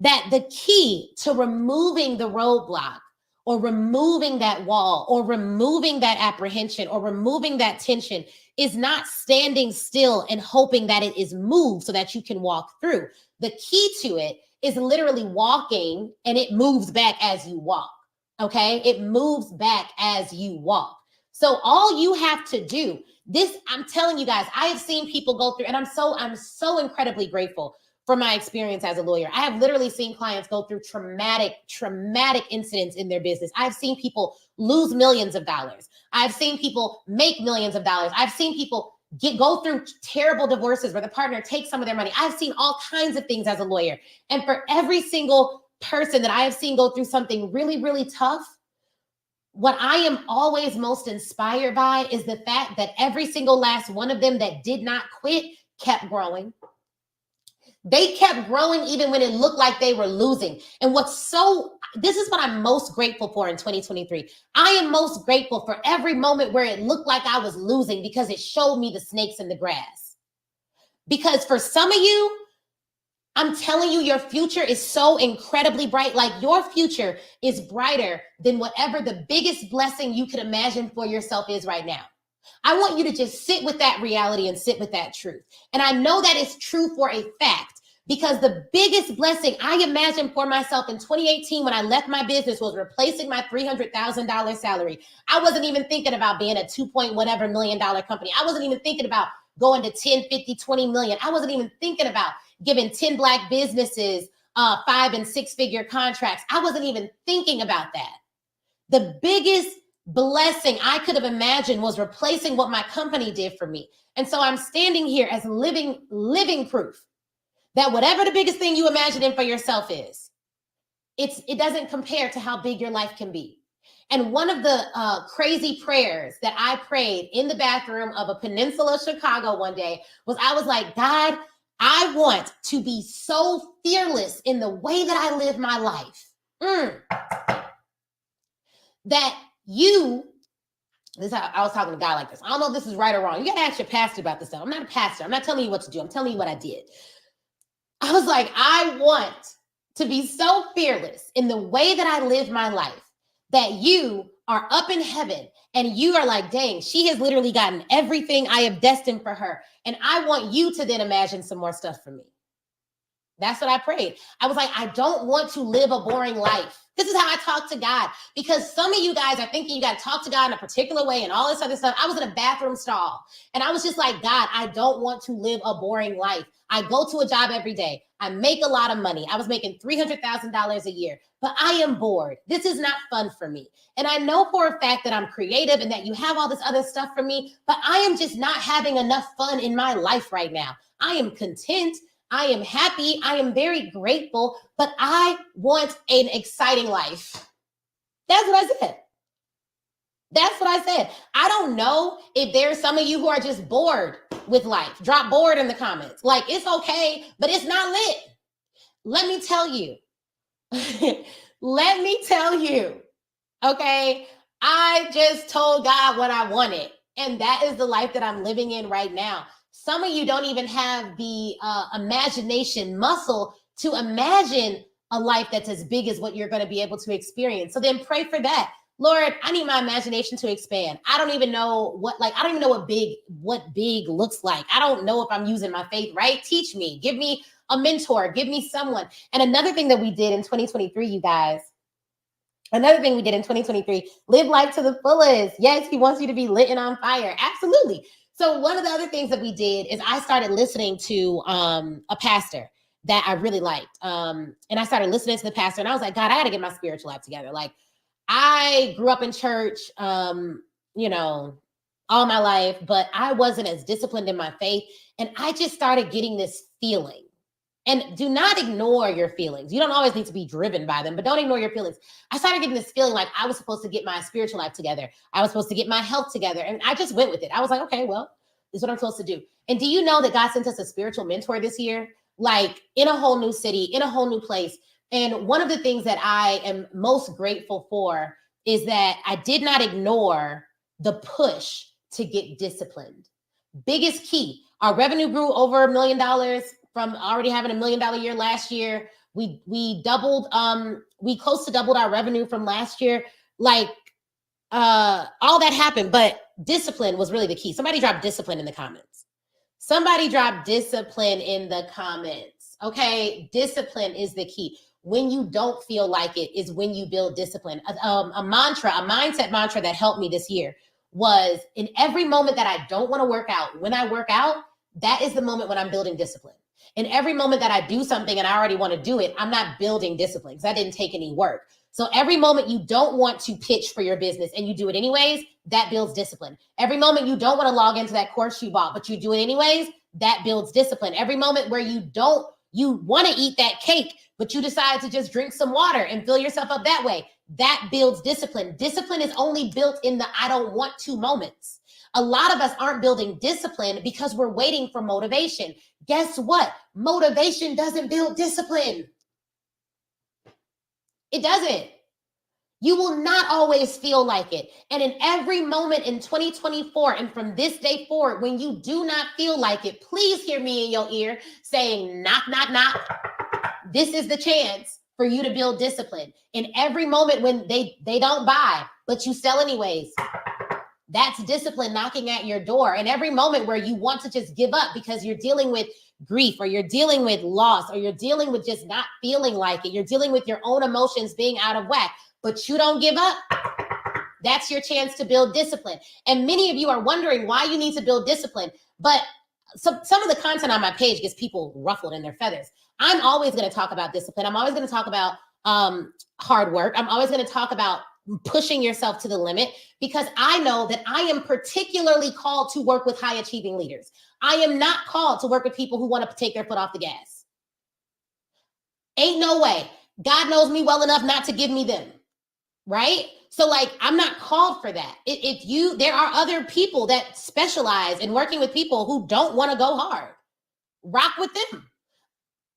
that the key to removing the roadblock, or removing that wall, or removing that apprehension, or removing that tension is not standing still and hoping that it is moved so that you can walk through. The key to it is literally walking, and it moves back as you walk. Okay? It moves back as you walk. So all you have to do, I'm telling you guys, I have seen people go through, and I'm so incredibly grateful for my experience as a lawyer. I have literally seen clients go through traumatic incidents in their business. I've seen people lose millions of dollars. I've seen people make millions of dollars. I've seen people go through terrible divorces where the partner takes some of their money. I've seen all kinds of things as a lawyer. And for every single person that I have seen go through something really, really tough, what I am always most inspired by is the fact that every single last one of them that did not quit kept growing. They kept growing even when it looked like they were losing. And this is what I'm most grateful for in 2023. I am most grateful for every moment where it looked like I was losing, because it showed me the snakes in the grass. Because for some of you, I'm telling you, your future is so incredibly bright. Like, your future is brighter than whatever the biggest blessing you could imagine for yourself is right now. I want you to just sit with that reality and sit with that truth. And I know that is true for a fact, because the biggest blessing I imagined for myself in 2018 when I left my business was replacing my $300,000 salary. I wasn't even thinking about being a $2.whatever million company. I wasn't even thinking about going to 10, 50, 20 million. I wasn't even thinking about giving 10 Black businesses 5 and 6 figure contracts. I wasn't even thinking about that. The biggest blessing I could have imagined was replacing what my company did for me. And so I'm standing here as living proof that whatever the biggest thing you imagine for yourself is, it doesn't compare to how big your life can be. And one of the crazy prayers that I prayed in the bathroom of a peninsula Chicago one day was, I was like, God, I want to be so fearless in the way that I live my life. That you, this is how I was talking to God like this. I don't know if this is right or wrong. You got to ask your pastor about this stuff. I'm not a pastor. I'm not telling you what to do. I'm telling you what I did. I was like, I want to be so fearless in the way that I live my life that you are up in heaven and you are like, dang, she has literally gotten everything I have destined for her. And I want you to then imagine some more stuff for me. That's what I prayed. I was like, I don't want to live a boring life. This is how I talk to God, because some of you guys are thinking you got to talk to God in a particular way and all this other stuff. I was in a bathroom stall and I was just like, God, I don't want to live a boring life. I go to a job every day. I make a lot of money. I was making $300,000 a year, but I am bored. This is not fun for me. And I know for a fact that I'm creative and that you have all this other stuff for me, but I am just not having enough fun in my life right now. I am content. I am happy. I am very grateful, but I want an exciting life. That's what I said. That's what I said. I don't know if there's some of you who are just bored with life. Drop bored in the comments. Like, it's okay, but it's not lit. Let me tell you. Let me tell you. Okay. I just told God what I wanted. And that is the life that I'm living in right now. Some of you don't even have the imagination muscle to imagine a life that's as big as what you're going to be able to experience. So then pray for that. Lord, I need my imagination to expand. I don't even know what big looks like. I don't know if I'm using my faith right. Teach me, give me a mentor, give me someone. And another thing that we did in 2023, you guys, live life to the fullest. Yes, he wants you to be lit and on fire. Absolutely. So one of the other things that we did is I started listening to a pastor that I really liked. And I started listening to the pastor and I was like, God, I got to get my spiritual life together. Like, I grew up in church, all my life, but I wasn't as disciplined in my faith. And I just started getting this feeling. And do not ignore your feelings. You don't always need to be driven by them, but don't ignore your feelings. I started getting this feeling like I was supposed to get my spiritual life together. I was supposed to get my health together. And I just went with it. I was like, okay, well, this is what I'm supposed to do. And do you know that God sent us a spiritual mentor this year? Like, in a whole new city, in a whole new place. And one of the things that I am most grateful for is that I did not ignore the push to get disciplined. Biggest key, our revenue grew over $1 million from already having $1 million year last year. We doubled, we close to doubled our revenue from last year. Like, all that happened, but discipline was really the key. Somebody dropped discipline in the comments. Somebody dropped discipline in the comments. Okay, discipline is the key. When you don't feel like it is when you build discipline. A mindset mantra that helped me this year was, in every moment that I don't want to work out, when I work out, that is the moment when I'm building discipline. In every moment that I do something and I already want to do it, I'm not building discipline because I didn't take any work. So every moment you don't want to pitch for your business and you do it anyways, that builds discipline. Every moment you don't want to log into that course you bought, but you do it anyways, that builds discipline. Every moment where you want to eat that cake, but you decide to just drink some water and fill yourself up that way, that builds discipline. Discipline is only built in the I don't want to moments. A lot of us aren't building discipline because we're waiting for motivation. Guess what? Motivation doesn't build discipline. It doesn't. You will not always feel like it. And in every moment in 2024 and from this day forward, when you do not feel like it, please hear me in your ear saying, knock, knock, knock. This is the chance for you to build discipline. In every moment when they don't buy, but you sell anyways, that's discipline knocking at your door. And every moment where you want to just give up because you're dealing with grief or you're dealing with loss or you're dealing with just not feeling like it, you're dealing with your own emotions being out of whack, but you don't give up, that's your chance to build discipline. And many of you are wondering why you need to build discipline. But some of the content on my page gets people ruffled in their feathers. I'm always going to talk about discipline. I'm always going to talk about hard work. I'm always going to talk about pushing yourself to the limit, because I know that I am particularly called to work with high achieving leaders. I am not called to work with people who want to take their foot off the gas. Ain't no way. God knows me well enough not to give me them, right? So like, I'm not called for that. There are other people that specialize in working with people who don't want to go hard. Rock with them.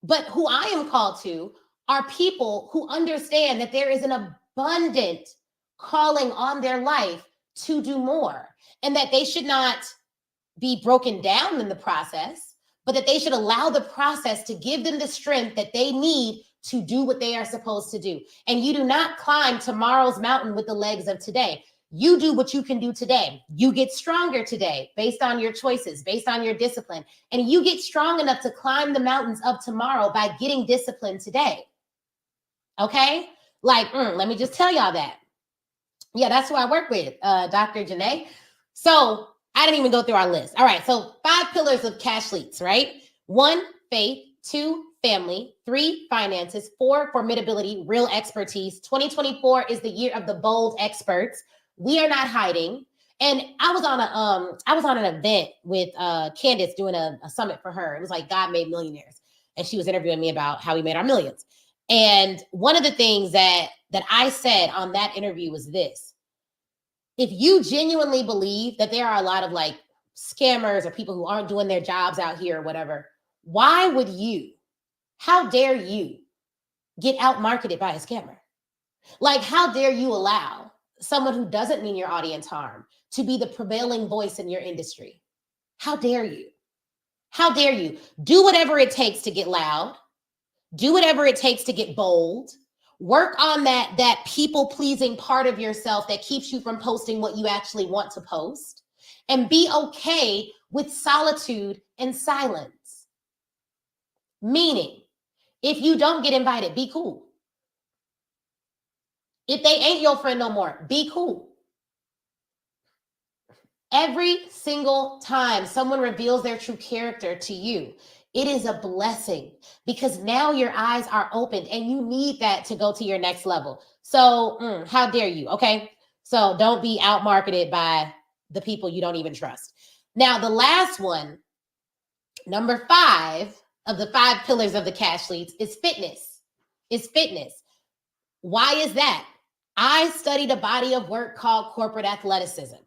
But who I am called to are people who understand that there is an abundant calling on their life to do more, and that they should not be broken down in the process, but that they should allow the process to give them the strength that they need to do what they are supposed to do. And you do not climb tomorrow's mountain with the legs of today. You do what you can do today. You get stronger today based on your choices, based on your discipline. And you get strong enough to climb the mountains of tomorrow by getting disciplined today. Okay? Like, let me just tell y'all that. Yeah, that's who I work with, Dr. Janae. So I didn't even go through our list. All right, so 5 pillars of cash leads, right? 1, faith. 2, family. 3, finances. 4, formidability, real expertise. 2024 is the year of the bold experts. We are not hiding. And I was on an event with Candace doing a summit for her. It was like God Made Millionaires. And she was interviewing me about how we made our millions. And one of the things that I said on that interview was this: if you genuinely believe that there are a lot of like scammers or people who aren't doing their jobs out here or whatever, why would you, how dare you get out marketed by a scammer? Like, how dare you allow someone who doesn't mean your audience harm to be the prevailing voice in your industry? How dare you? How dare you? Do whatever it takes to get loud. Do whatever it takes to get bold. Work on that people-pleasing part of yourself that keeps you from posting what you actually want to post. And be okay with solitude and silence. Meaning, if you don't get invited, be cool. If they ain't your friend no more, be cool. Every single time someone reveals their true character to you, it is a blessing, because now your eyes are opened and you need that to go to your next level. So how dare you? Okay. So don't be out marketed by the people you don't even trust. Now, the last one, number 5 of the 5 pillars of the cash leads, is fitness. Why is that? I studied a body of work called corporate athleticism.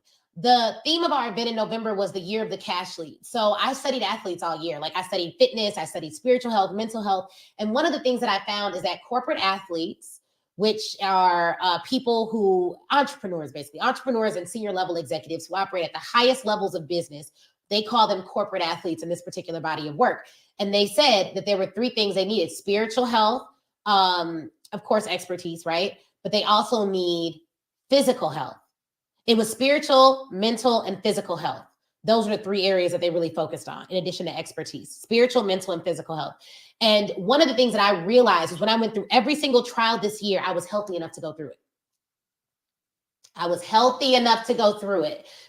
The theme of our event in November was the year of the cash lead. So I studied athletes all year. Like, I studied fitness, I studied spiritual health, mental health. And one of the things that I found is that corporate athletes, which are people who, entrepreneurs and senior level executives who operate at the highest levels of business, they call them corporate athletes in this particular body of work. And they said that there were 3 things they needed: spiritual health, of course, expertise, right? But they also need physical health. It was spiritual, mental, and physical health. Those are the 3 areas that they really focused on, in addition to expertise: spiritual, mental, and physical health. And one of the things that I realized is when I went through every single trial this year, I was healthy enough to go through it.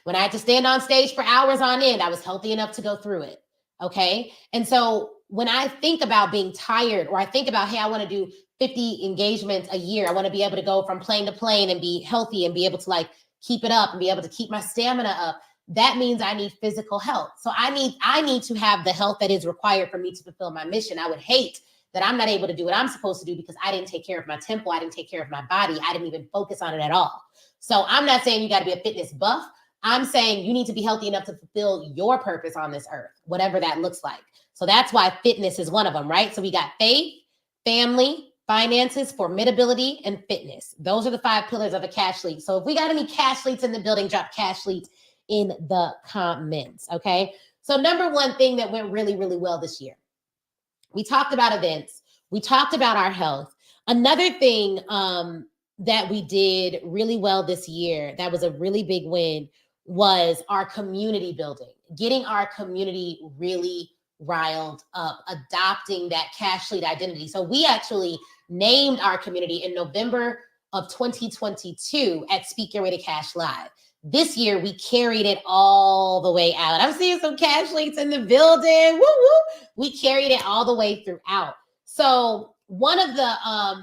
When I had to stand on stage for hours on end, I was healthy enough to go through it. Okay. And so when I think about being tired, or I think about, hey, I want to do 50 engagements a year, I want to be able to go from plane to plane and be healthy and be able to like keep it up and be able to keep my stamina up. That means I need physical health. So I need to have the health that is required for me to fulfill my mission. I would hate that I'm not able to do what I'm supposed to do because I didn't take care of my temple. I didn't take care of my body. I didn't even focus on it at all. So I'm not saying you got to be a fitness buff. I'm saying you need to be healthy enough to fulfill your purpose on this earth, whatever that looks like. So that's why fitness is one of them, right? So we got faith, family, finances, formidability, and fitness. Those are the 5 pillars of a cash lead. So if we got any cash leads in the building, drop cash leads in the comments, okay? So number 1 thing that went really, really well this year, we talked about events. We talked about our health. Another thing that we did really well this year, that was a really big win, was our community building, getting our community really riled up, adopting that cash lead identity. So we actually named our community in November of 2022 at Speak Your Way to Cash Live. This year, we carried it all the way out. I'm seeing some cash leads in the building. Woo, woo. We carried it all the way throughout. So one of the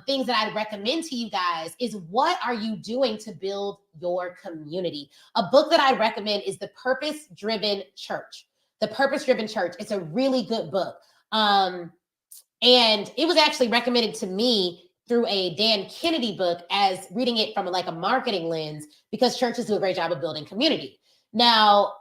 things that I'd recommend to you guys is, what are you doing to build your community? A book that I recommend is The Purpose-Driven Church. The Purpose-Driven Church. It's a really good book. And And it was actually recommended to me through a Dan Kennedy book as reading it from like a marketing lens, because churches do a great job of building community. Now,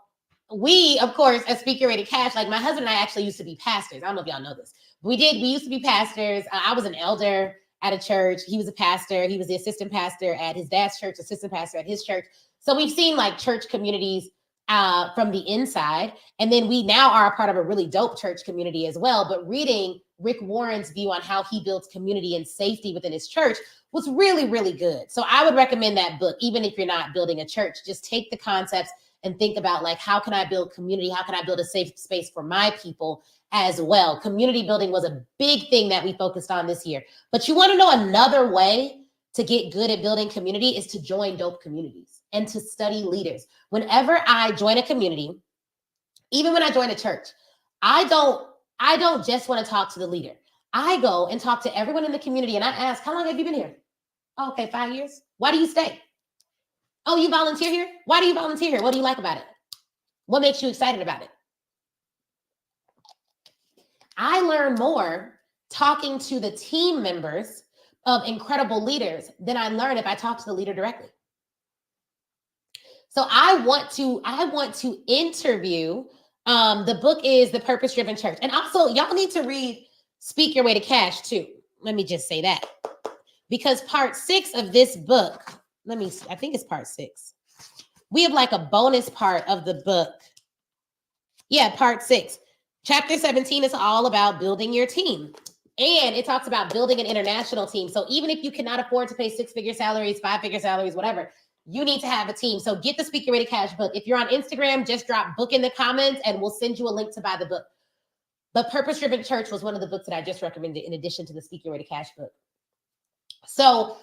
we, of course, as Speak Your Way to Cash, like my husband and I actually used to be pastors. I don't know if y'all know this. We used to be pastors. I was an elder at a church. He was a pastor. He was the assistant pastor at his dad's church, assistant pastor at his church. So we've seen like church communities from the inside. And then we now are a part of a really dope church community as well. But reading Rick Warren's view on how he builds community and safety within his church was really, really good. So I would recommend that book, even if you're not building a church. Just take the concepts and think about like, how can I build community? How can I build a safe space for my people as well? Community building was a big thing that we focused on this year. But you want to know another way to get good at building community is to join dope communities and to study leaders. Whenever I join a community, even when I join a church, I don't just want to talk to the leader. I go and talk to everyone in the community and I ask, how long have you been here? Oh, okay, 5 years. Why do you stay? Oh, you volunteer here? Why do you volunteer here? What do you like about it? What makes you excited about it? I learn more talking to the team members of incredible leaders than I learn if I talk to the leader directly. So I want to interview. The book is The Purpose Driven Church. And also, y'all need to read Speak Your Way to Cash too. Let me just say that. Because part 6 of this book, I think it's part 6. We have like a bonus part of the book. Yeah, part 6. Chapter 17 is all about building your team. And it talks about building an international team. So even if you cannot afford to pay 6-figure salaries, 5-figure salaries, whatever, you need to have a team. So get the Speak Your Way to Cash book. If you're on Instagram, just drop book in the comments and we'll send you a link to buy the book. The Purpose Driven Church was one of the books that I just recommended in addition to the Speak Your Way to Cash book. So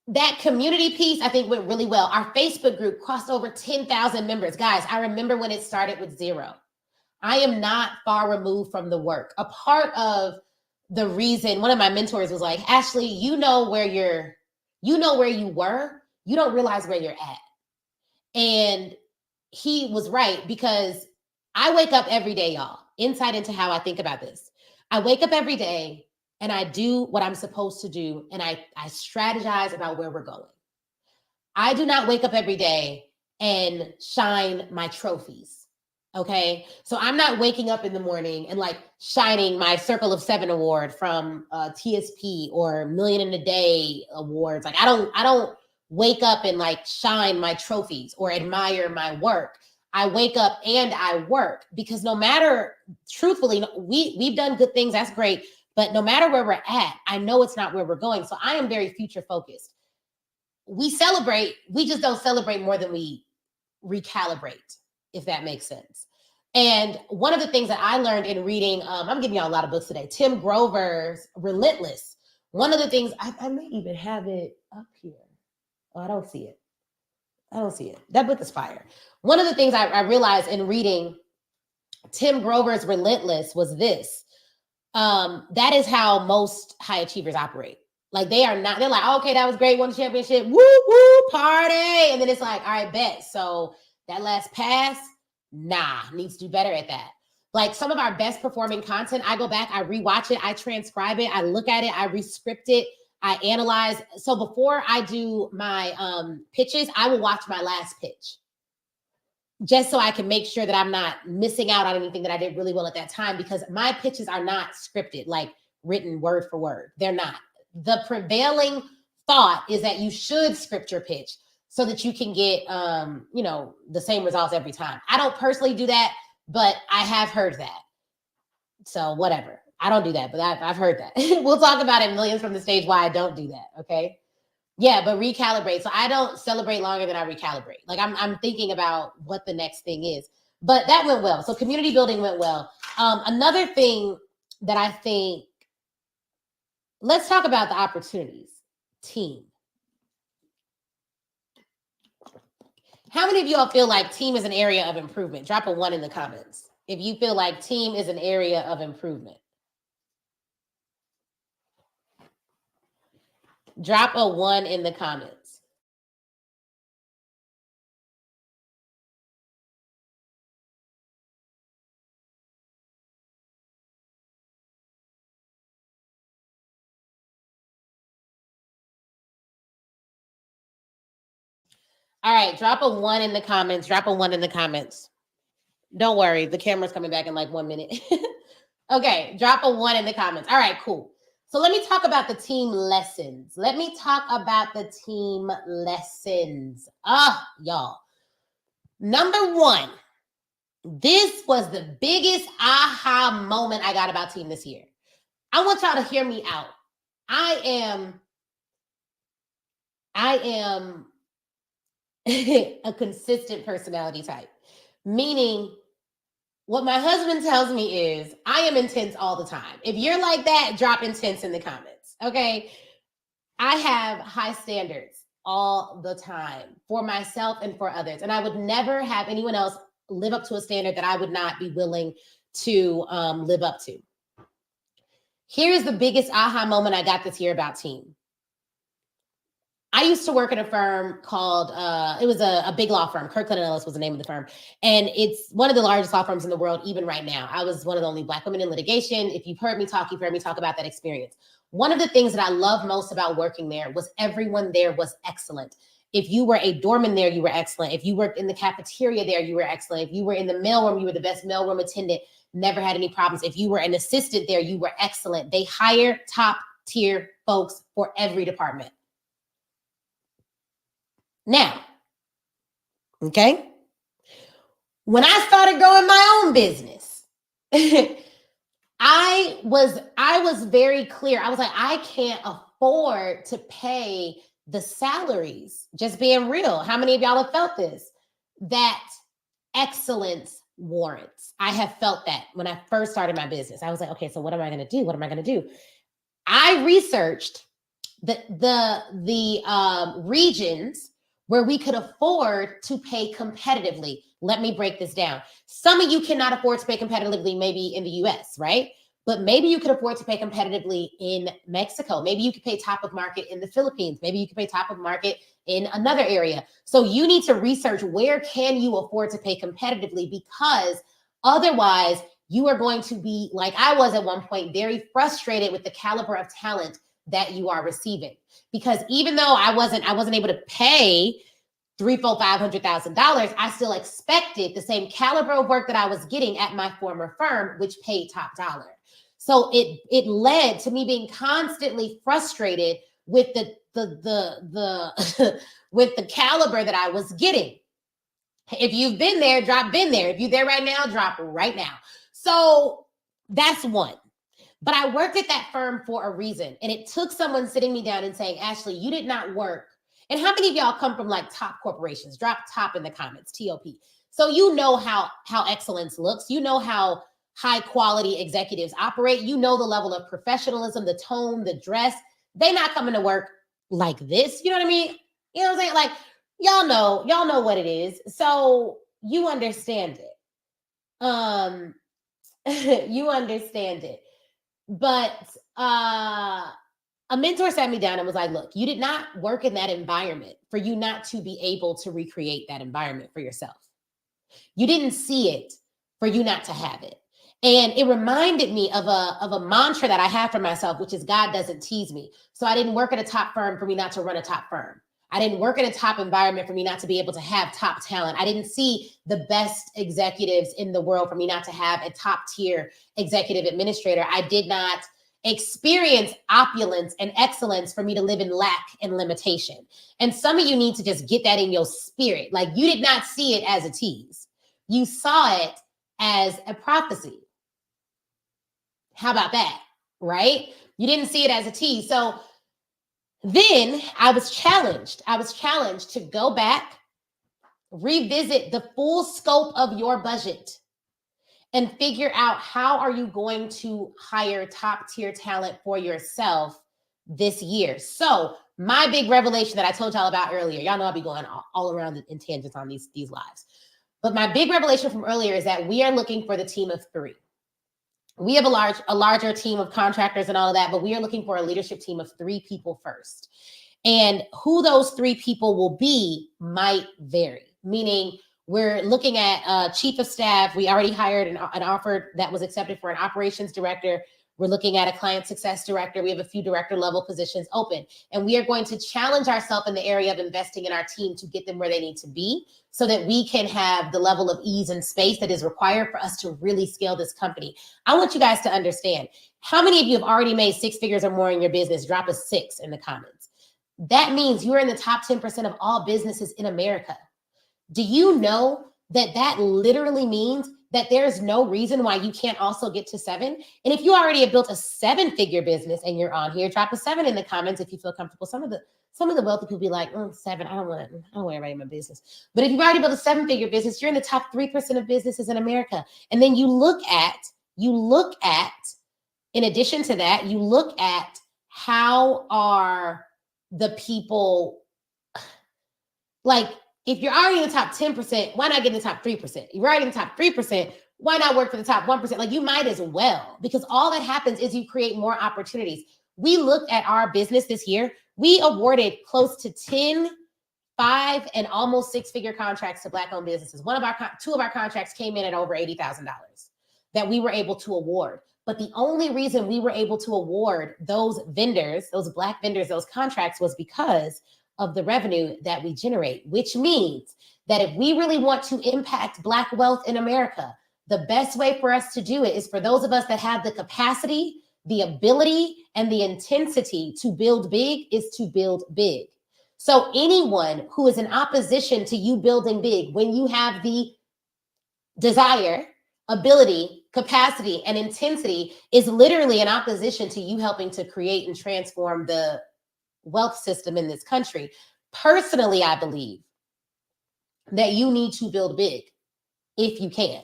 that community piece, I think, went really well. Our Facebook group crossed over 10,000 members. Guys, I remember when it started with 0. I am not far removed from the work. A part of the reason, one of my mentors was like, Ashley, you know where you were, you don't realize where you're at. And he was right, because I wake up every day, y'all. Insight into how I think about this. I wake up every day and I do what I'm supposed to do. And I strategize about where we're going. I do not wake up every day and shine my trophies. Okay. So I'm not waking up in the morning and like shining my Circle of 7 award from TSP or Million in a Day awards. Like I don't wake up and like shine my trophies or admire my work. I wake up and I work, because no matter, truthfully, we've done good things. That's great. But no matter where we're at, I know it's not where we're going. So I am very future focused. We celebrate, we just don't celebrate more than we recalibrate, if that makes sense. And one of the things that I learned in reading, I'm giving y'all a lot of books today, Tim Grover's Relentless. One of the things, I may even have it up here. Oh, I don't see it. That book is fire. One of the things I realized in reading Tim Grover's Relentless was this. That is how most high achievers operate. Like they're like, okay, that was great, won the championship, woo, woo, party. And then it's like, all right, bet. So that last pass, needs to do better at that. Like some of our best performing content, I go back, I rewatch it, I transcribe it, I look at it, I rescript it, I analyze. So before I do my pitches, I will watch my last pitch, just so I can make sure that I'm not missing out on anything that I did really well at that time, because my pitches are not scripted, like written word for word. They're not. The prevailing thought is that you should script your pitch so that you can get, the same results every time. I don't personally do that, but I have heard that. So whatever. I don't do that, but I've heard that. We'll talk about it millions from the stage why I don't do that, okay? Yeah, but recalibrate. So I don't celebrate longer than I recalibrate. Like I'm thinking about what the next thing is. But that went well. So community building went well. Another thing that I think, let's talk about the opportunities. Team. How many of y'all feel like team is an area of improvement? Drop a 1 in the comments if you feel like team is an area of improvement. Drop a 1 in the comments. All right, drop a 1 in the comments. Drop a 1 in the comments. Don't worry, the camera's coming back in like 1 minute. Okay, drop a 1 in the comments. All right, cool. So let me talk about the team lessons. Let me talk about the team lessons. Y'all. Number 1, this was the biggest aha moment I got about team this year. I want y'all to hear me out. I am a consistent personality type, meaning what my husband tells me is I am intense all the time. If you're like that, drop intense in the comments, okay? I have high standards all the time for myself and for others, and I would never have anyone else live up to a standard that I would not be willing to live up to. Here's the biggest aha moment I got this year about team. I used to work at a firm called, it was a big law firm. Kirkland & Ellis was the name of the firm. And it's one of the largest law firms in the world, even right now. I was one of the only Black women in litigation. If you've heard me talk, you've heard me talk about that experience. One of the things that I love most about working there was everyone there was excellent. If you were a doorman there, you were excellent. If you worked in the cafeteria there, you were excellent. If you were in the mailroom, you were the best mailroom attendant, never had any problems. If you were an assistant there, you were excellent. They hire top tier folks for every department. Now, okay, when I started growing my own business, I was very clear. I was like, I can't afford to pay the salaries, just being real. How many of y'all have felt this? That excellence warrants. I have felt that when I first started my business. I was like, okay, so what am I going to do? What am I going to do? I researched the regions where we could afford to pay competitively. Let me break this down. Some of you cannot afford to pay competitively, maybe in the US, right? But maybe you could afford to pay competitively in Mexico. Maybe you could pay top of market in the Philippines. Maybe you could pay top of market in another area. So you need to research where can you afford to pay competitively, because otherwise you are going to be, like I was at one point, very frustrated with the caliber of talent that you are receiving. Because even though I wasn't able to pay $300,000-$500,000, I still expected the same caliber of work that I was getting at my former firm, which paid top dollar. So it led to me being constantly frustrated with the with the caliber that I was getting. If you've been there, drop been there. If you're there right now, drop right now. So that's one. But I worked at that firm for a reason. And it took someone sitting me down and saying, Ashley, you did not work. And how many of y'all come from like top corporations? Drop top in the comments, TOP. So you know how excellence looks. You know how high quality executives operate. You know the level of professionalism, the tone, the dress. They not coming to work like this. You know what I mean? You know what I'm saying? Like, y'all know what it is. So you understand it. You understand it. But a mentor sat me down and was like, look, you did not work in that environment for you not to be able to recreate that environment for yourself. You didn't see it for you not to have it. And it reminded me of a mantra that I have for myself, which is God doesn't tease me. So I didn't work at a top firm for me not to run a top firm. I didn't work in a top environment for me not to be able to have top talent. I didn't see the best executives in the world for me not to have a top tier executive administrator. I did not experience opulence and excellence for me to live in lack and limitation. And some of you need to just get that in your spirit. Like, you did not see it as a tease. You saw it as a prophecy. How about that? Right? You didn't see it as a tease. So then I was challenged. To go back, revisit the full scope of your budget, and figure out how are you going to hire top tier talent for yourself this year. So my big revelation that I told y'all about earlier, y'all know I'll be going all around in tangents on these lives. But my big revelation from earlier is that we are looking for the team of 3. We have a larger team of contractors and all of that, but we are looking for a leadership team of 3 people first. And who those 3 people will be might vary, meaning we're looking at chief of staff. We already hired an offer that was accepted for an operations director. We're looking at a client success director. We have a few director level positions open, and we are going to challenge ourselves in the area of investing in our team to get them where they need to be so that we can have the level of ease and space that is required for us to really scale this company. I want you guys to understand, how many of you have already made 6 figures or more in your business? Drop a 6 in the comments. That means you're in the top 10% of all businesses in America. Do you know that that literally means that there's no reason why you can't also get to 7? And if you already have built a 7-figure business and you're on here, drop a 7 in the comments if you feel comfortable. Some of the wealthy people be like, 7, I don't want everybody in my business. But if you've already built a 7-figure business, you're in the top 3% of businesses in America. And then you look at, in addition to that, you look at how are the people, like, if you're already in the top 10%, why not get in the top 3%? If you're already in the top 3%, why not work for the top 1%? Like, you might as well, because all that happens is you create more opportunities. We looked at our business this year. We awarded close to 10, 5, and almost 6-figure contracts to Black-owned businesses. 2 of our contracts came in at over $80,000 that we were able to award. But the only reason we were able to award those vendors, those Black vendors, those contracts was because of the revenue that we generate, which means that if we really want to impact Black wealth in America, the best way for us to do it is for those of us that have the capacity, the ability, and the intensity to build big is to build big. So anyone who is in opposition to you building big, when you have the desire, ability, capacity, and intensity, is literally in opposition to you helping to create and transform the wealth system in this country. Personally, I believe that you need to build big if you can.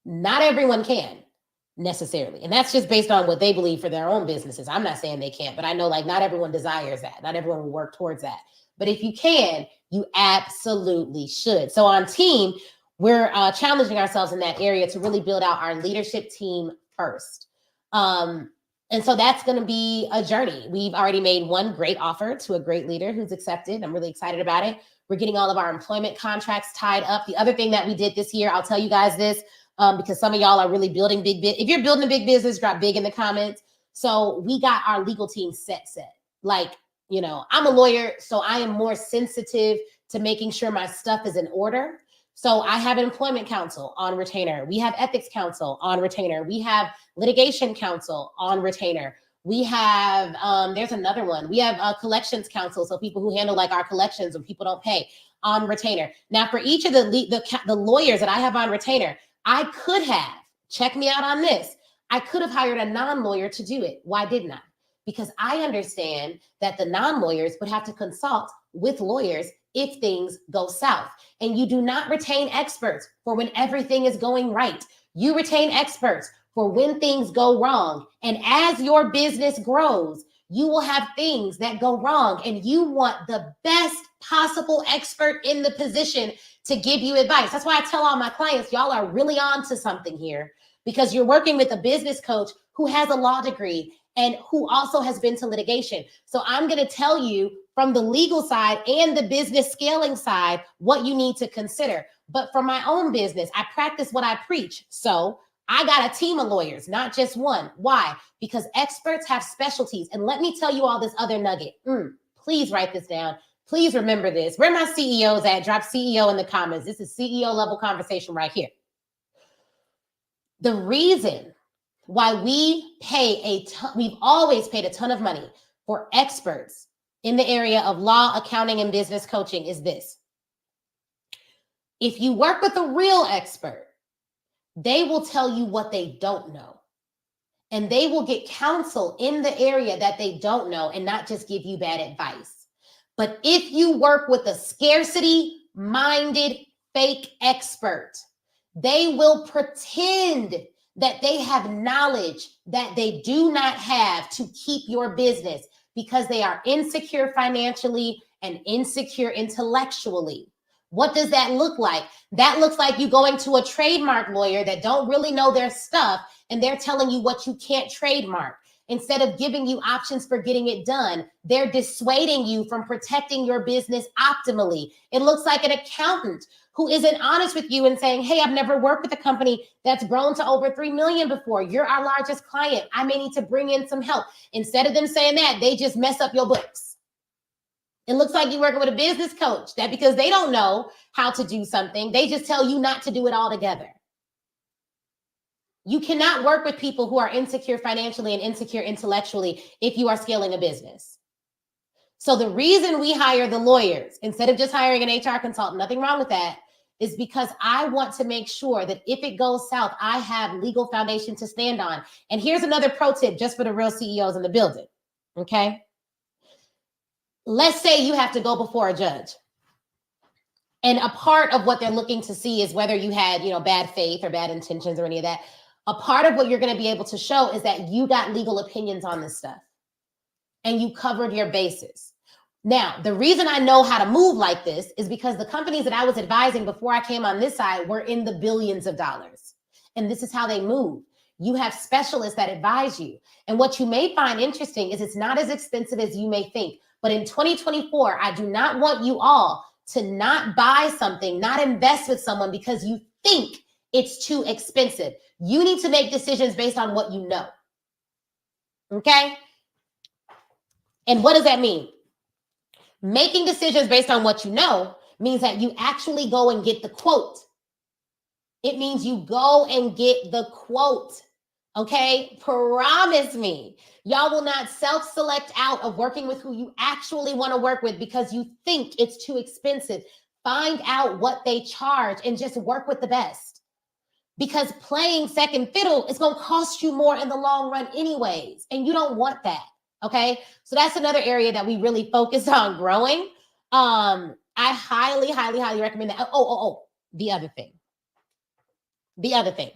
Not everyone can necessarily. And that's just based on what they believe for their own businesses. I'm not saying they can't, but I know like not everyone desires that. Not everyone will work towards that. But if you can, you absolutely should. So on team, we're challenging ourselves in that area to really build out our leadership team first. And so that's going to be a journey. We've already made one great offer to a great leader who's accepted. I'm really excited about it. We're getting all of our employment contracts tied up. The other thing that we did this year, I'll tell you guys this, because some of y'all are really building big. If you're building a big business, drop big in the comments. So we got our legal team set. Like, you know, I'm a lawyer, so I am more sensitive to making sure my stuff is in order. So I have an employment counsel on retainer. We have ethics counsel on retainer. We have litigation counsel on retainer. We have, there's another one. We have a collections counsel. So people who handle like our collections when people don't pay on retainer. Now for each of the lawyers that I have on retainer, I could have, check me out on this, I could have hired a non-lawyer to do it. Why didn't I? Because I understand that the non-lawyers would have to consult with lawyers if things go south. And you do not retain experts for when everything is going right. You retain experts for when things go wrong. And as your business grows, you will have things that go wrong. And you want the best possible expert in the position to give you advice. That's why I tell all my clients, y'all are really on to something here, because you're working with a business coach who has a law degree and who also has been to litigation. So I'm going to tell you from the legal side and the business scaling side what you need to consider. But for my own business, I practice what I preach. So I got a team of lawyers, not just one. Why? Because experts have specialties. And let me tell you all this other nugget. Please write this down. Please remember this. Where my CEOs at? Drop CEO in the comments. This is CEO level conversation right here. The reason why we pay we've always paid a ton of money for experts in the area of law, accounting, and business coaching is this. If you work with a real expert, they will tell you what they don't know. And they will get counsel in the area that they don't know and not just give you bad advice. But if you work with a scarcity-minded fake expert, they will pretend that they have knowledge that they do not have to keep your business because they are insecure financially and insecure intellectually. What does that look like? That looks like you going to a trademark lawyer that don't really know their stuff and they're telling you what you can't trademark. Instead of giving you options for getting it done, they're dissuading you from protecting your business optimally. It looks like an accountant who isn't honest with you and saying, hey, I've never worked with a company that's grown to over 3 million before. You're our largest client. I may need to bring in some help. Instead of them saying that, they just mess up your books. It looks like you're working with a business coach that because they don't know how to do something, they just tell you not to do it altogether. You cannot work with people who are insecure financially and insecure intellectually if you are scaling a business. So the reason we hire the lawyers instead of just hiring an HR consultant, nothing wrong with that, is because I want to make sure that if it goes south, I have legal foundation to stand on. And here's another pro tip just for the real CEOs in the building, okay? Let's say you have to go before a judge. And a part of what they're looking to see is whether you had, bad faith or bad intentions or any of that. A part of what you're going to be able to show is that you got legal opinions on this stuff and you covered your bases. Now, the reason I know how to move like this is because the companies that I was advising before I came on this side were in the billions of dollars. And this is how they move. You have specialists that advise you. And what you may find interesting is it's not as expensive as you may think. But in 2024, I do not want you all to not buy something, not invest with someone because you think it's too expensive. You need to make decisions based on what you know. Okay? And what does that mean? Making decisions based on what you know means that you actually go and get the quote. It means you go and get the quote. Okay? Promise me. Y'all will not self-select out of working with who you actually want to work with because you think it's too expensive. Find out what they charge and just work with the best. Because playing second fiddle is going to cost you more in the long run anyways. And you don't want that. Okay. So that's another area that we really focus on growing. I highly, highly, highly recommend that. The other thing.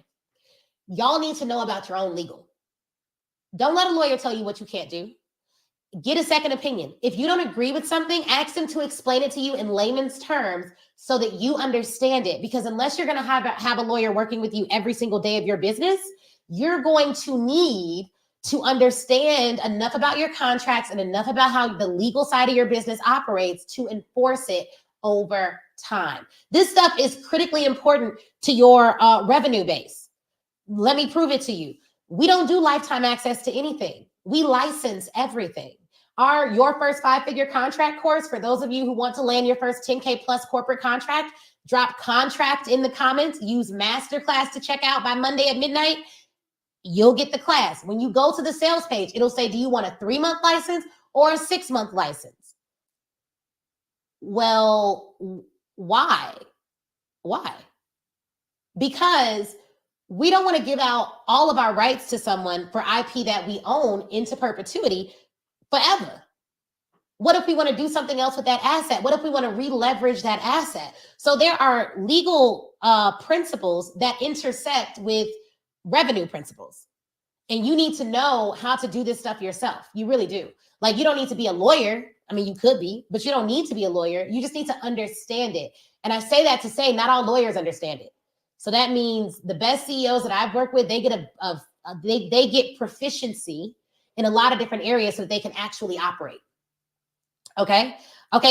Y'all need to know about your own legal. Don't let a lawyer tell you what you can't do. Get a second opinion. If you don't agree with something, ask them to explain it to you in layman's terms so that you understand it. Because unless you're going to have a lawyer working with you every single day of your business, you're going to need to understand enough about your contracts and enough about how the legal side of your business operates to enforce it over time. This stuff is critically important to your revenue base. Let me prove it to you. We don't do lifetime access to anything. We license everything. Your first 5-figure contract course, for those of you who want to land your first 10K plus corporate contract, drop contract in the comments, use masterclass to check out by Monday at midnight. You'll get the class. When you go to the sales page, it'll say, do you want a 3-month license or a 6-month license? Well, why? Because we don't want to give out all of our rights to someone for IP that we own into perpetuity forever. What if we want to do something else with that asset? What if we want to re-leverage that asset? So there are legal principles that intersect with revenue principles. And you need to know how to do this stuff yourself. You really do. Like, you don't need to be a lawyer. I mean, you could be, but you don't need to be a lawyer. You just need to understand it. And I say that to say not all lawyers understand it. So that means the best CEOs that I've worked with, they get they get proficiency in a lot of different areas so that they can actually operate. Okay,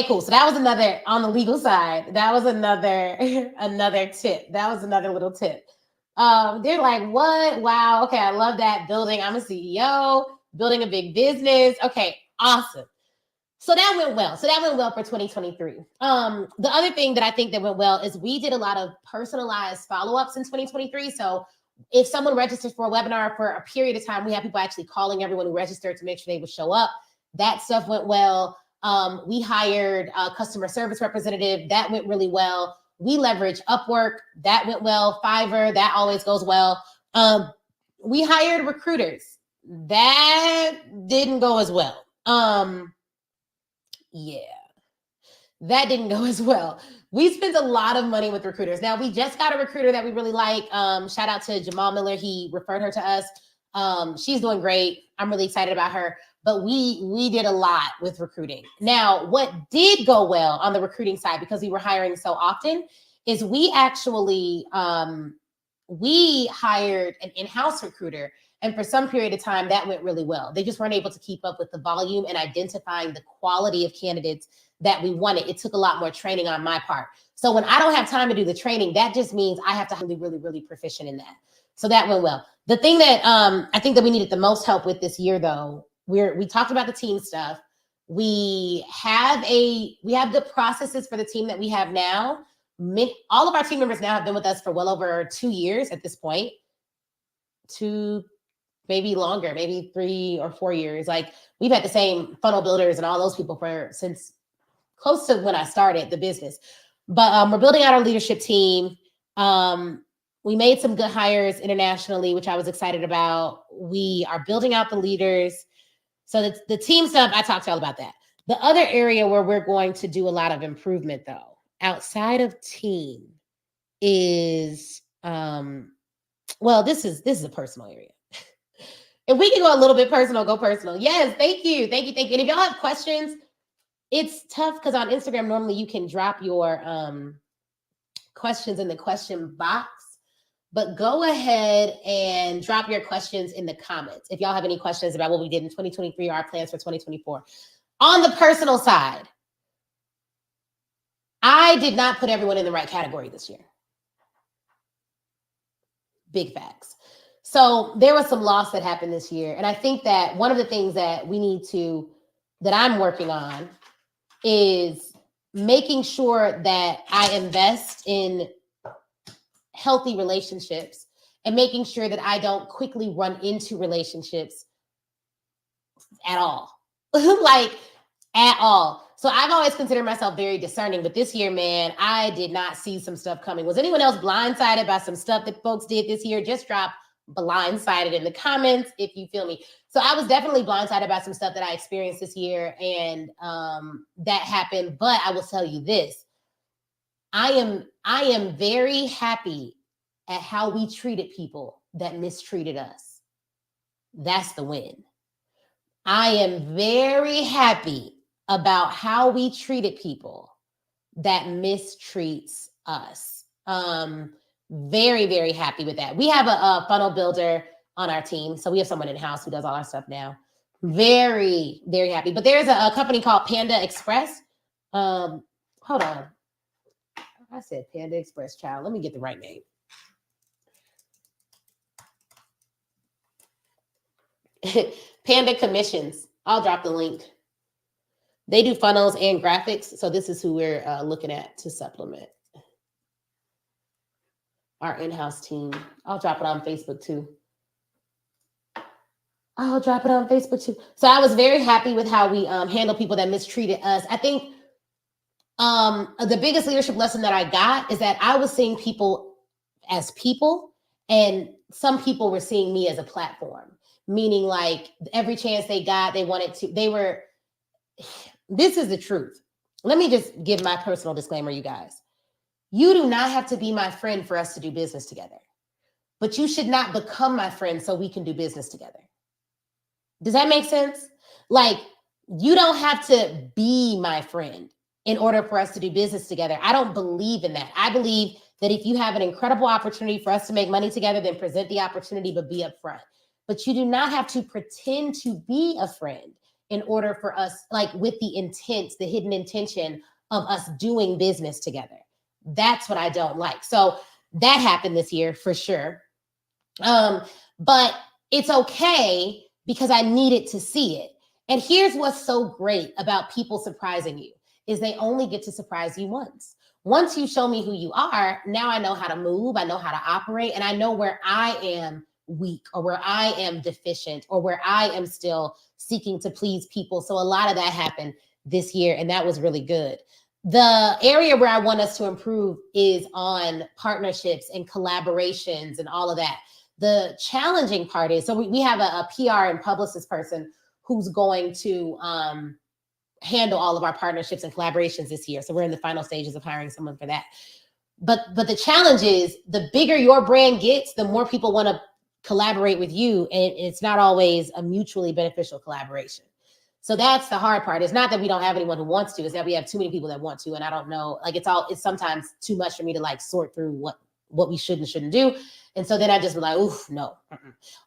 cool. So that was another on the legal side. That was another tip. That was another little tip. They're like, what? Wow. Okay, I love that. Building. I'm a CEO, building a big business. Okay, awesome. So that went well. For 2023. The other thing that I think that went well is we did a lot of personalized follow-ups in 2023. So if someone registers for a webinar for a period of time, we have people actually calling everyone who registered to make sure they would show up. That stuff went well. We hired a customer service representative. That went really well. We leveraged Upwork. That went well. Fiverr. That always goes well. We hired recruiters. That didn't go as well. Yeah, that didn't go as well. We spent a lot of money with recruiters. Now, we just got a recruiter that we really like. Shout out to Jamal Miller. He referred her to us. She's doing great. I'm really excited about her. But we did a lot with recruiting. Now, what did go well on the recruiting side, because we were hiring so often, is we actually we hired an in-house recruiter. And for some period of time, that went really well. They just weren't able to keep up with the volume and identifying the quality of candidates that we wanted. It took a lot more training on my part. So when I don't have time to do the training, that just means I have to be really, really proficient in that. So that went well. The thing that I think that we needed the most help with this year, though, we talked about the team stuff. We have the processes for the team that we have now. All of our team members now have been with us for well over 2 years at this point. 2, maybe longer, maybe 3 or 4 years. Like, we've had the same funnel builders and all those people since close to when I started the business. But we're building out our leadership team. We made some good hires internationally, which I was excited about. We are building out the leaders. So the team stuff, I talked to y'all about that. The other area where we're going to do a lot of improvement, though, outside of team is, this is a personal area. If we can go a little bit personal, go personal. Yes, thank you. And if y'all have questions, it's tough because on Instagram, normally you can drop your questions in the question box, but go ahead and drop your questions in the comments. If y'all have any questions about what we did in 2023 or our plans for 2024. On the personal side, I did not put everyone in the right category this year. Big facts. So there was some loss that happened this year. And I think that one of the things that that I'm working on is making sure that I invest in healthy relationships and making sure that I don't quickly run into relationships at all. Like, at all. So I've always considered myself very discerning, but this year, man, I did not see some stuff coming. Was anyone else blindsided by some stuff that folks did this year? Just drop blindsided in the comments if you feel me. So I was definitely blindsided by some stuff that I experienced this year, and that happened. But I will tell you this: I am very happy at how we treated people that mistreated us. That's the win. I am very happy about how we treated people that mistreats us. Very, very happy with that. We have a funnel builder on our team. So we have someone in-house who does all our stuff now. Very, very happy. But there's a company called Panda Express. Hold on. I said Panda Express, child. Let me get the right name. Panda Commissions. I'll drop the link. They do funnels and graphics. So this is who we're looking at to supplement our in-house team. I'll drop it on Facebook too. So I was very happy with how we handle people that mistreated us. I think the biggest leadership lesson that I got is that I was seeing people as people, and some people were seeing me as a platform, meaning like every chance they got, this is the truth. Let me just give my personal disclaimer, you guys. You do not have to be my friend for us to do business together, but you should not become my friend so we can do business together. Does that make sense? Like, you don't have to be my friend in order for us to do business together. I don't believe in that. I believe that if you have an incredible opportunity for us to make money together, then present the opportunity, but be upfront. But you do not have to pretend to be a friend in order for us, like with the intent, the hidden intention of us doing business together. That's what I don't like. So that happened this year for sure. But it's okay because I needed to see it. And here's what's so great about people surprising you is they only get to surprise you once. Once you show me who you are, now I know how to move, I know how to operate, and I know where I am weak or where I am deficient or where I am still seeking to please people. So a lot of that happened this year, and that was really good. The area where I want us to improve is on partnerships and collaborations and all of that. The challenging part is, so we have a PR and publicist person who's going to handle all of our partnerships and collaborations this year. So we're in the final stages of hiring someone for that. But the challenge is, the bigger your brand gets, the more people want to collaborate with you. And it's not always a mutually beneficial collaboration. So that's the hard part. It's not that we don't have anyone who wants to, it's that we have too many people that want to. And I don't know, like it's sometimes too much for me to like sort through what we should and shouldn't do. And so then I just be like, oof, no.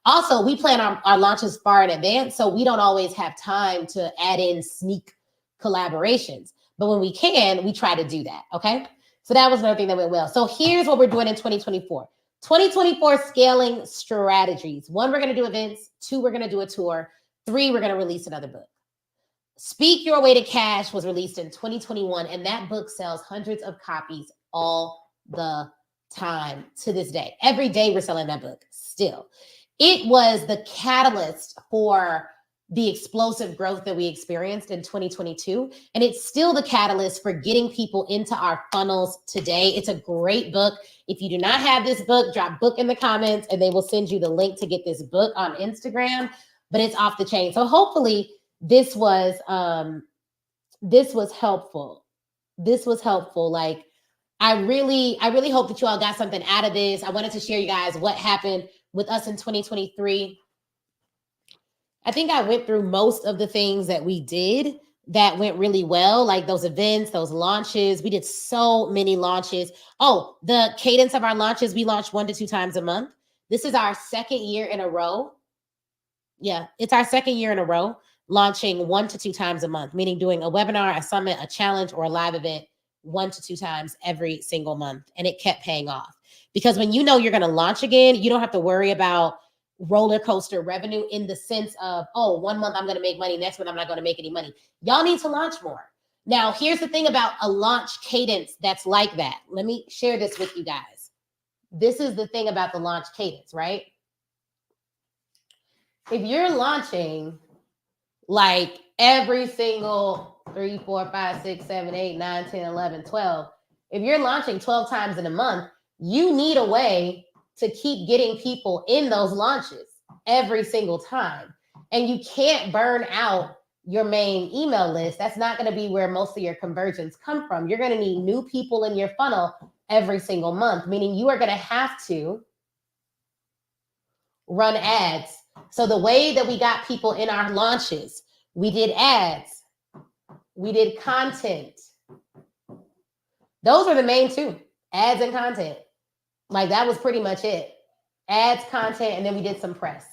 Also, we plan our launches far in advance, so we don't always have time to add in sneak collaborations. But when we can, we try to do that. Okay. So that was another thing that went well. So here's what we're doing in 2024. 2024 scaling strategies. 1, we're going to do events. 2, we're going to do a tour. 3, we're going to release another book. Speak Your Way to Cash was released in 2021, and that book sells hundreds of copies all the time to this day. Every day we're selling that book still. It was the catalyst for the explosive growth that we experienced in 2022. And it's still the catalyst for getting people into our funnels today. It's a great book. If you do not have this book, drop book in the comments and they will send you the link to get this book on Instagram, but it's off the chain. So hopefully this was helpful. This was helpful. Like, I really hope that you all got something out of this. I wanted to share you guys what happened with us in 2023. I think I went through most of the things that we did that went really well, like those events, those launches. We did so many launches. Oh, the cadence of our launches, we launched 1 to 2 times a month. This is our second year in a row. Yeah, it's our second year in a row, launching 1 to 2 times a month, meaning doing a webinar, a summit, a challenge, or a live event 1 to 2 times every single month. And it kept paying off. Because when you know you're going to launch again, you don't have to worry about roller coaster revenue in the sense of, oh, 1 month I'm going to make money, next month I'm not going to make any money. Y'all need to launch more. Now, here's the thing about a launch cadence that's like that. Let me share this with you guys. This is the thing about the launch cadence, right? If you're launching like every single 3, 4, 5, 6, 7, 8, 9, 10, 11, 12, if you're launching 12 times in a month, you need a way to keep getting people in those launches every single time. And you can't burn out your main email list. That's not going to be where most of your conversions come from. You're going to need new people in your funnel every single month, meaning you are going to have to run ads. So the way that we got people in our launches, we did ads, we did content. Those are the main 2, ads and content. Like, that was pretty much it. Ads, content, and then we did some press.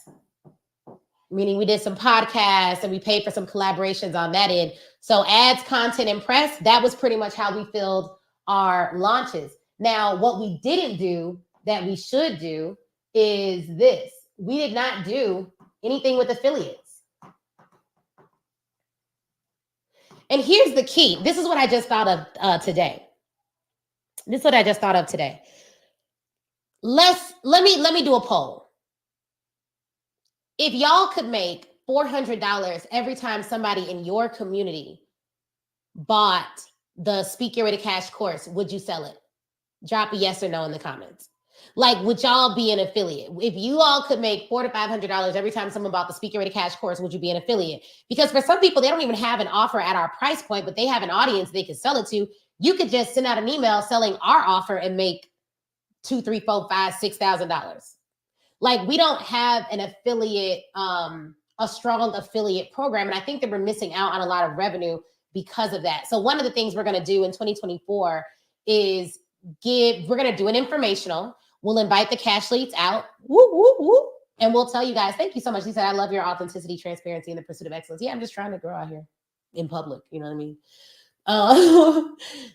Meaning we did some podcasts and we paid for some collaborations on that end. So ads, content, and press, that was pretty much how we filled our launches. Now, what we didn't do that we should do is this. We did not do anything with affiliates. And here's the key. This is what I just thought of today. This is what I just thought of today. Let me do a poll. If y'all could make $400 every time somebody in your community bought the Speak Your Way to Cash course, would you sell it? Drop a yes or no in the comments. Like, would y'all be an affiliate? If you all could make $400 to $500 every time someone bought the Speak Your Way to Cash course, would you be an affiliate? Because for some people, they don't even have an offer at our price point, but they have an audience they can sell it to. You could just send out an email selling our offer and make $2,000, $3,000, $4,000, $5,000, $6,000. Like, we don't have an affiliate, a strong affiliate program. And I think that we're missing out on a lot of revenue because of that. So one of the things we're going to do in 2024 is we're going to do an informational. We'll invite the cash leads out. Woo, woo, woo. And we'll tell you guys, thank you so much. He said, I love your authenticity, transparency, and the pursuit of excellence. Yeah, I'm just trying to grow out here in public. You know what I mean?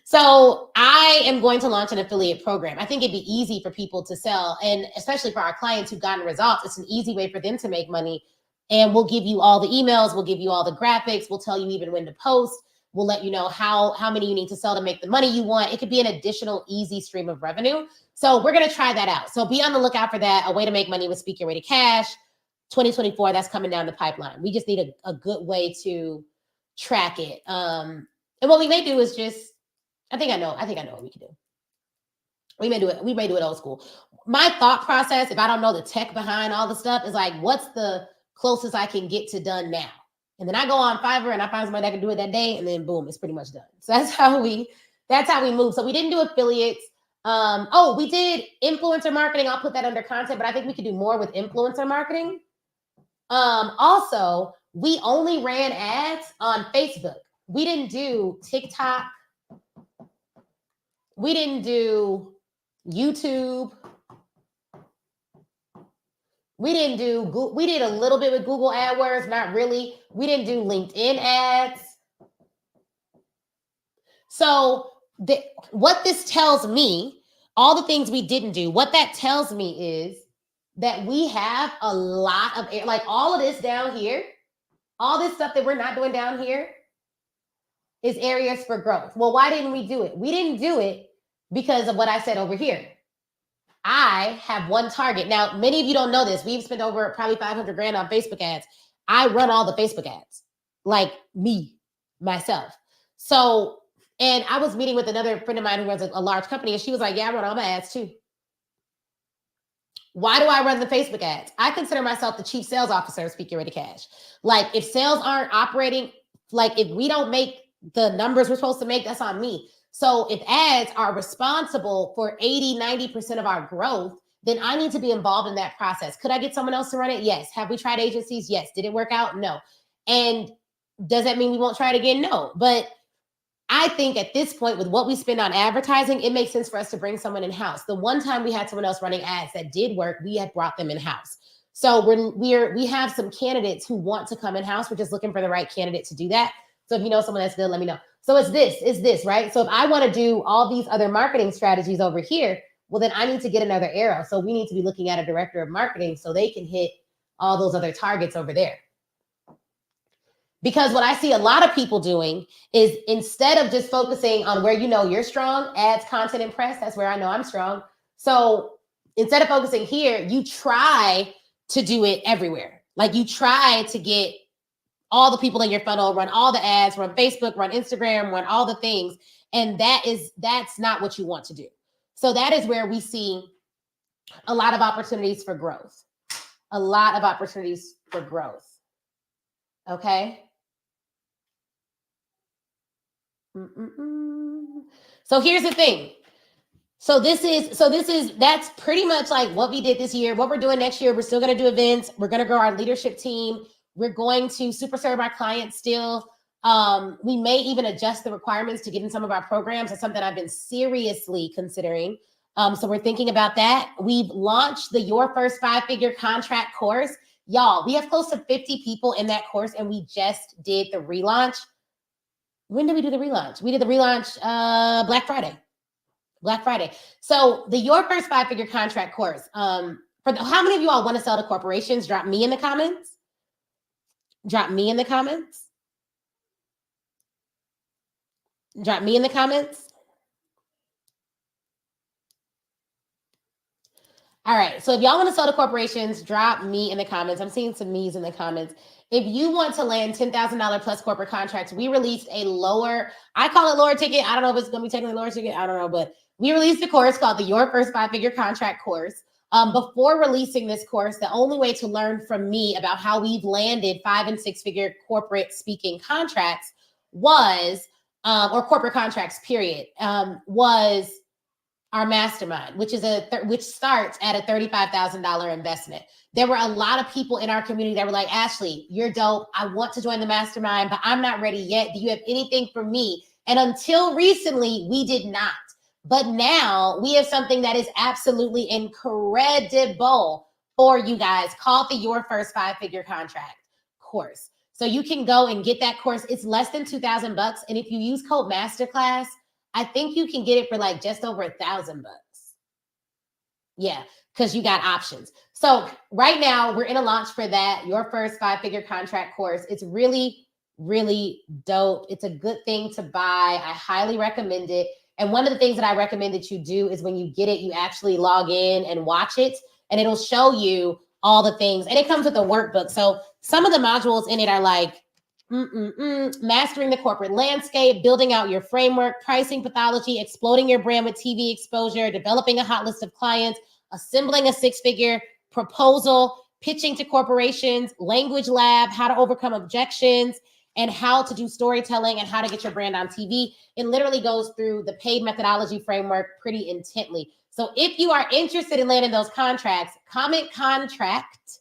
So I am going to launch an affiliate program. I think it'd be easy for people to sell, and especially for our clients who've gotten results, it's an easy way for them to make money. And we'll give you all the emails, we'll give you all the graphics, we'll tell you even when to post, we'll let you know how many you need to sell to make the money you want. It could be an additional easy stream of revenue. So we're going to try that out. So be on the lookout for that, a way to make money with Speak Your Way to Cash. 2024, that's coming down the pipeline. We just need a good way to track it. And what we may do is just, I think I know what we can do. We may do it old school. My thought process, if I don't know the tech behind all the stuff, is like, what's the closest I can get to done now? And then I go on Fiverr and I find somebody that can do it that day, and then boom, it's pretty much done. So that's how we move. So we didn't do affiliates. We did influencer marketing. I'll put that under content, but I think we could do more with influencer marketing. Also, we only ran ads on Facebook. We didn't do TikTok. We didn't do YouTube. We didn't do Google. We did a little bit with Google AdWords, not really. We didn't do LinkedIn ads. So what this tells me, all the things we didn't do, what that tells me is that we have a lot of, like all of this down here, all this stuff that we're not doing down here is areas for growth. Well, why didn't we do it? We didn't do it because of what I said over here. I have one target. Now, many of you don't know this. We've spent over probably 500 grand on Facebook ads. I run all the Facebook ads, like me, myself. So, and I was meeting with another friend of mine who runs a large company, and she was like, yeah, I run all my ads too. Why do I run the Facebook ads? I consider myself the chief sales officer of Speak Your Way to Cash. Like if sales aren't operating, like if we don't make the numbers we're supposed to make, that's on me. So if ads are responsible for 80, 90% of our growth, then I need to be involved in that process. Could I get someone else to run it? Yes. Have we tried agencies? Yes. Did it work out? No. And does that mean we won't try it again? No. But I think at this point, with what we spend on advertising, it makes sense for us to bring someone in-house. The one time we had someone else running ads that did work, we had brought them in-house. So we have some candidates who want to come in-house. We're just looking for the right candidate to do that. So if you know someone that's good, let me know. So it's this, right? So if I want to do all these other marketing strategies over here, well, then I need to get another arrow. So we need to be looking at a director of marketing so they can hit all those other targets over there. Because what I see a lot of people doing is instead of just focusing on where you know you're strong, ads, content, and press, that's where I know I'm strong. So instead of focusing here, you try to do it everywhere. Like you try to get all the people in your funnel, run all the ads, run Facebook, run Instagram, run all the things. And that's not what you want to do. So that is where we see a lot of opportunities for growth. A lot of opportunities for growth. Okay. So here's the thing. That's pretty much like what we did this year. What we're doing next year, we're still going to do events. We're going to grow our leadership team. We're going to super serve our clients still. We may even adjust the requirements to get in some of our programs. That's something I've been seriously considering. So we're thinking about that. We've launched the Your First 5-Figure Contract course. Y'all, we have close to 50 people in that course, and we just did the relaunch. When did we do the relaunch? We did the relaunch Black Friday. So the Your First 5-Figure Contract course. How many of you all want to sell to corporations? Drop me in the comments. Drop me in the comments. Drop me in the comments. All right. So if y'all want to sell to corporations, drop me in the comments. I'm seeing some me's in the comments. If you want to land $10,000 plus corporate contracts, we released a lower, I call it lower ticket. I don't know if it's going to be technically lower ticket. I don't know, but we released a course called the Your First 5-Figure Contract course. Before releasing this course, the only way to learn from me about how we've landed 5- and 6-figure corporate speaking contracts was, or corporate contracts, period, was our mastermind, which starts at a $35,000 investment. There were a lot of people in our community that were like, Ashley, you're dope. I want to join the mastermind, but I'm not ready yet. Do you have anything for me? And until recently, we did not. But now we have something that is absolutely incredible for you guys called the Your First 5-Figure Contract course. So you can go and get that course. It's less than $2,000. And if you use code Masterclass, I think you can get it for like just over $1,000. Yeah, because you got options. So right now we're in a launch for that Your First 5-Figure Contract course. It's really, really dope. It's a good thing to buy. I highly recommend it. And one of the things that I recommend that you do is when you get it, you actually log in and watch it, and it'll show you all the things. And it comes with a workbook. So some of the modules in it are like mastering the corporate landscape, building out your framework, pricing pathology, exploding your brand with TV exposure, developing a hot list of clients, assembling a 6-figure proposal, pitching to corporations, language lab, how to overcome objections, and how to do storytelling and how to get your brand on TV. It literally goes through the paid methodology framework pretty intently. So if you are interested in landing those contracts, comment contract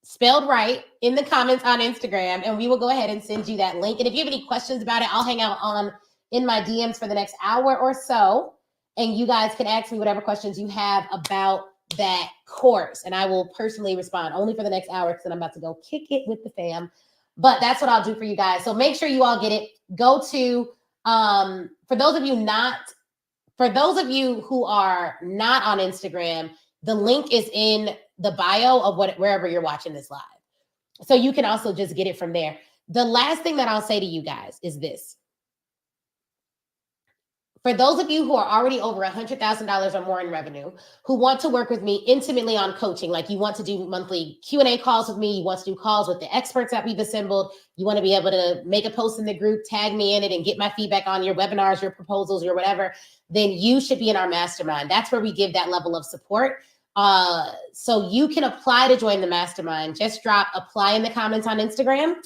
spelled right in the comments on Instagram, and we will go ahead and send you that link. And if you have any questions about it, I'll hang out in my DMs for the next hour or so, and you guys can ask me whatever questions you have about that course, and I will personally respond only for the next hour because I'm about to go kick it with the fam. But that's what I'll do for you guys. So make sure you all get it. Go to For those of you who are not on Instagram, the link is in the bio of wherever you're watching this live. So you can also just get it from there. The last thing that I'll say to you guys is this. For those of you who are already over $100,000 or more in revenue, who want to work with me intimately on coaching, like you want to do monthly Q&A calls with me, you want to do calls with the experts that we've assembled, you want to be able to make a post in the group, tag me in it, and get my feedback on your webinars, your proposals, your whatever, then you should be in our mastermind. That's where we give that level of support. So you can apply to join the mastermind. Just drop apply in the comments on Instagram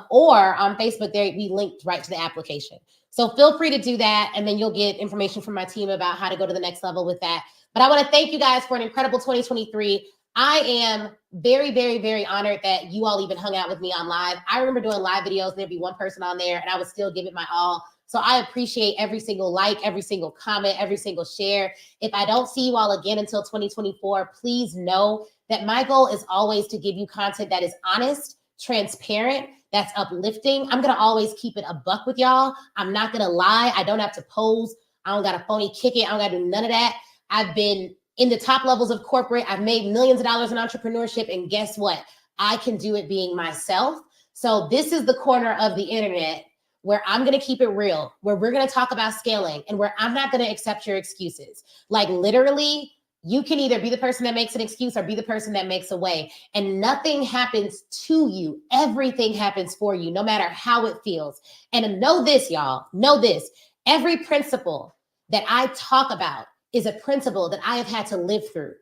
or on Facebook. There we linked right to the application. So feel free to do that, and then you'll get information from my team about how to go to the next level with that. But I want to thank you guys for an incredible 2023. I am very, very, very honored that you all even hung out with me on live. I remember doing live videos, and there'd be one person on there, and I would still give it my all. So I appreciate every single like, every single comment, every single share. If I don't see you all again until 2024, please know that my goal is always to give you content that is honest, transparent, that's uplifting. I'm going to always keep it a buck with y'all. I'm not going to lie. I don't have to pose. I don't got to phony kick it. I don't got to do none of that. I've been in the top levels of corporate. I've made millions of dollars in entrepreneurship. And guess what? I can do it being myself. So this is the corner of the internet where I'm going to keep it real, where we're going to talk about scaling, and where I'm not going to accept your excuses. Like literally, you can either be the person that makes an excuse or be the person that makes a way. And nothing happens to you. Everything happens for you, no matter how it feels. And know this, y'all, know this. Every principle that I talk about is a principle that I have had to live through.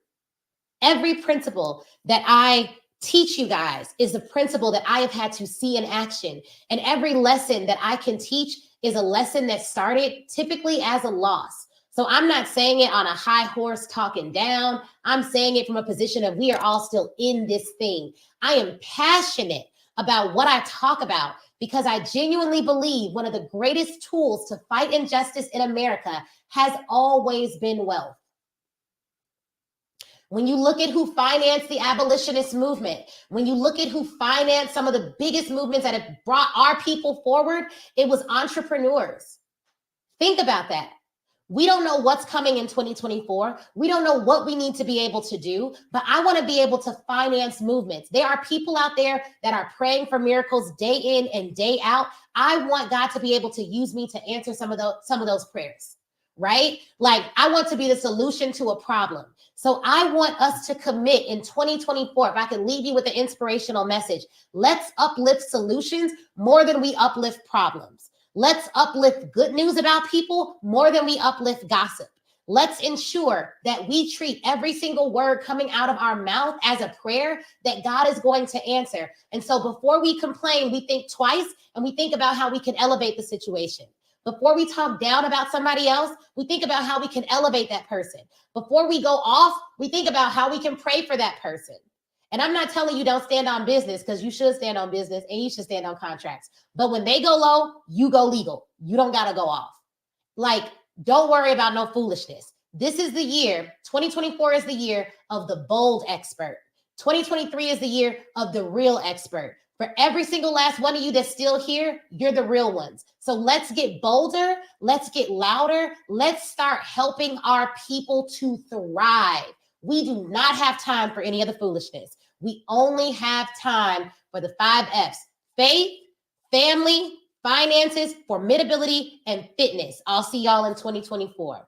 Every principle that I teach you guys is a principle that I have had to see in action. And every lesson that I can teach is a lesson that started typically as a loss. So I'm not saying it on a high horse talking down. I'm saying it from a position of we are all still in this thing. I am passionate about what I talk about because I genuinely believe one of the greatest tools to fight injustice in America has always been wealth. When you look at who financed the abolitionist movement, when you look at who financed some of the biggest movements that have brought our people forward, it was entrepreneurs. Think about that. We don't know what's coming in 2024. We don't know what we need to be able to do, but I want to be able to finance movements. There are people out there that are praying for miracles day in and day out. I want God to be able to use me to answer some of those prayers, right? Like I want to be the solution to a problem. So I want us to commit in 2024, if I can leave you with an inspirational message, let's uplift solutions more than we uplift problems. Let's uplift good news about people more than we uplift gossip. Let's ensure that we treat every single word coming out of our mouth as a prayer that God is going to answer. And so before we complain, we think twice and we think about how we can elevate the situation. Before we talk down about somebody else, we think about how we can elevate that person. Before we go off, we think about how we can pray for that person. And I'm not telling you don't stand on business because you should stand on business and you should stand on contracts. But when they go low, you go legal. You don't got to go off. Like, don't worry about no foolishness. This is the year, 2024 is the year of the bold expert. 2023 is the year of the real expert. For every single last one of you that's still here, you're the real ones. So let's get bolder. Let's get louder. Let's start helping our people to thrive. We do not have time for any of the foolishness. We only have time for the 5 F's: faith, family, finances, formidability, and fitness. I'll see y'all in 2024.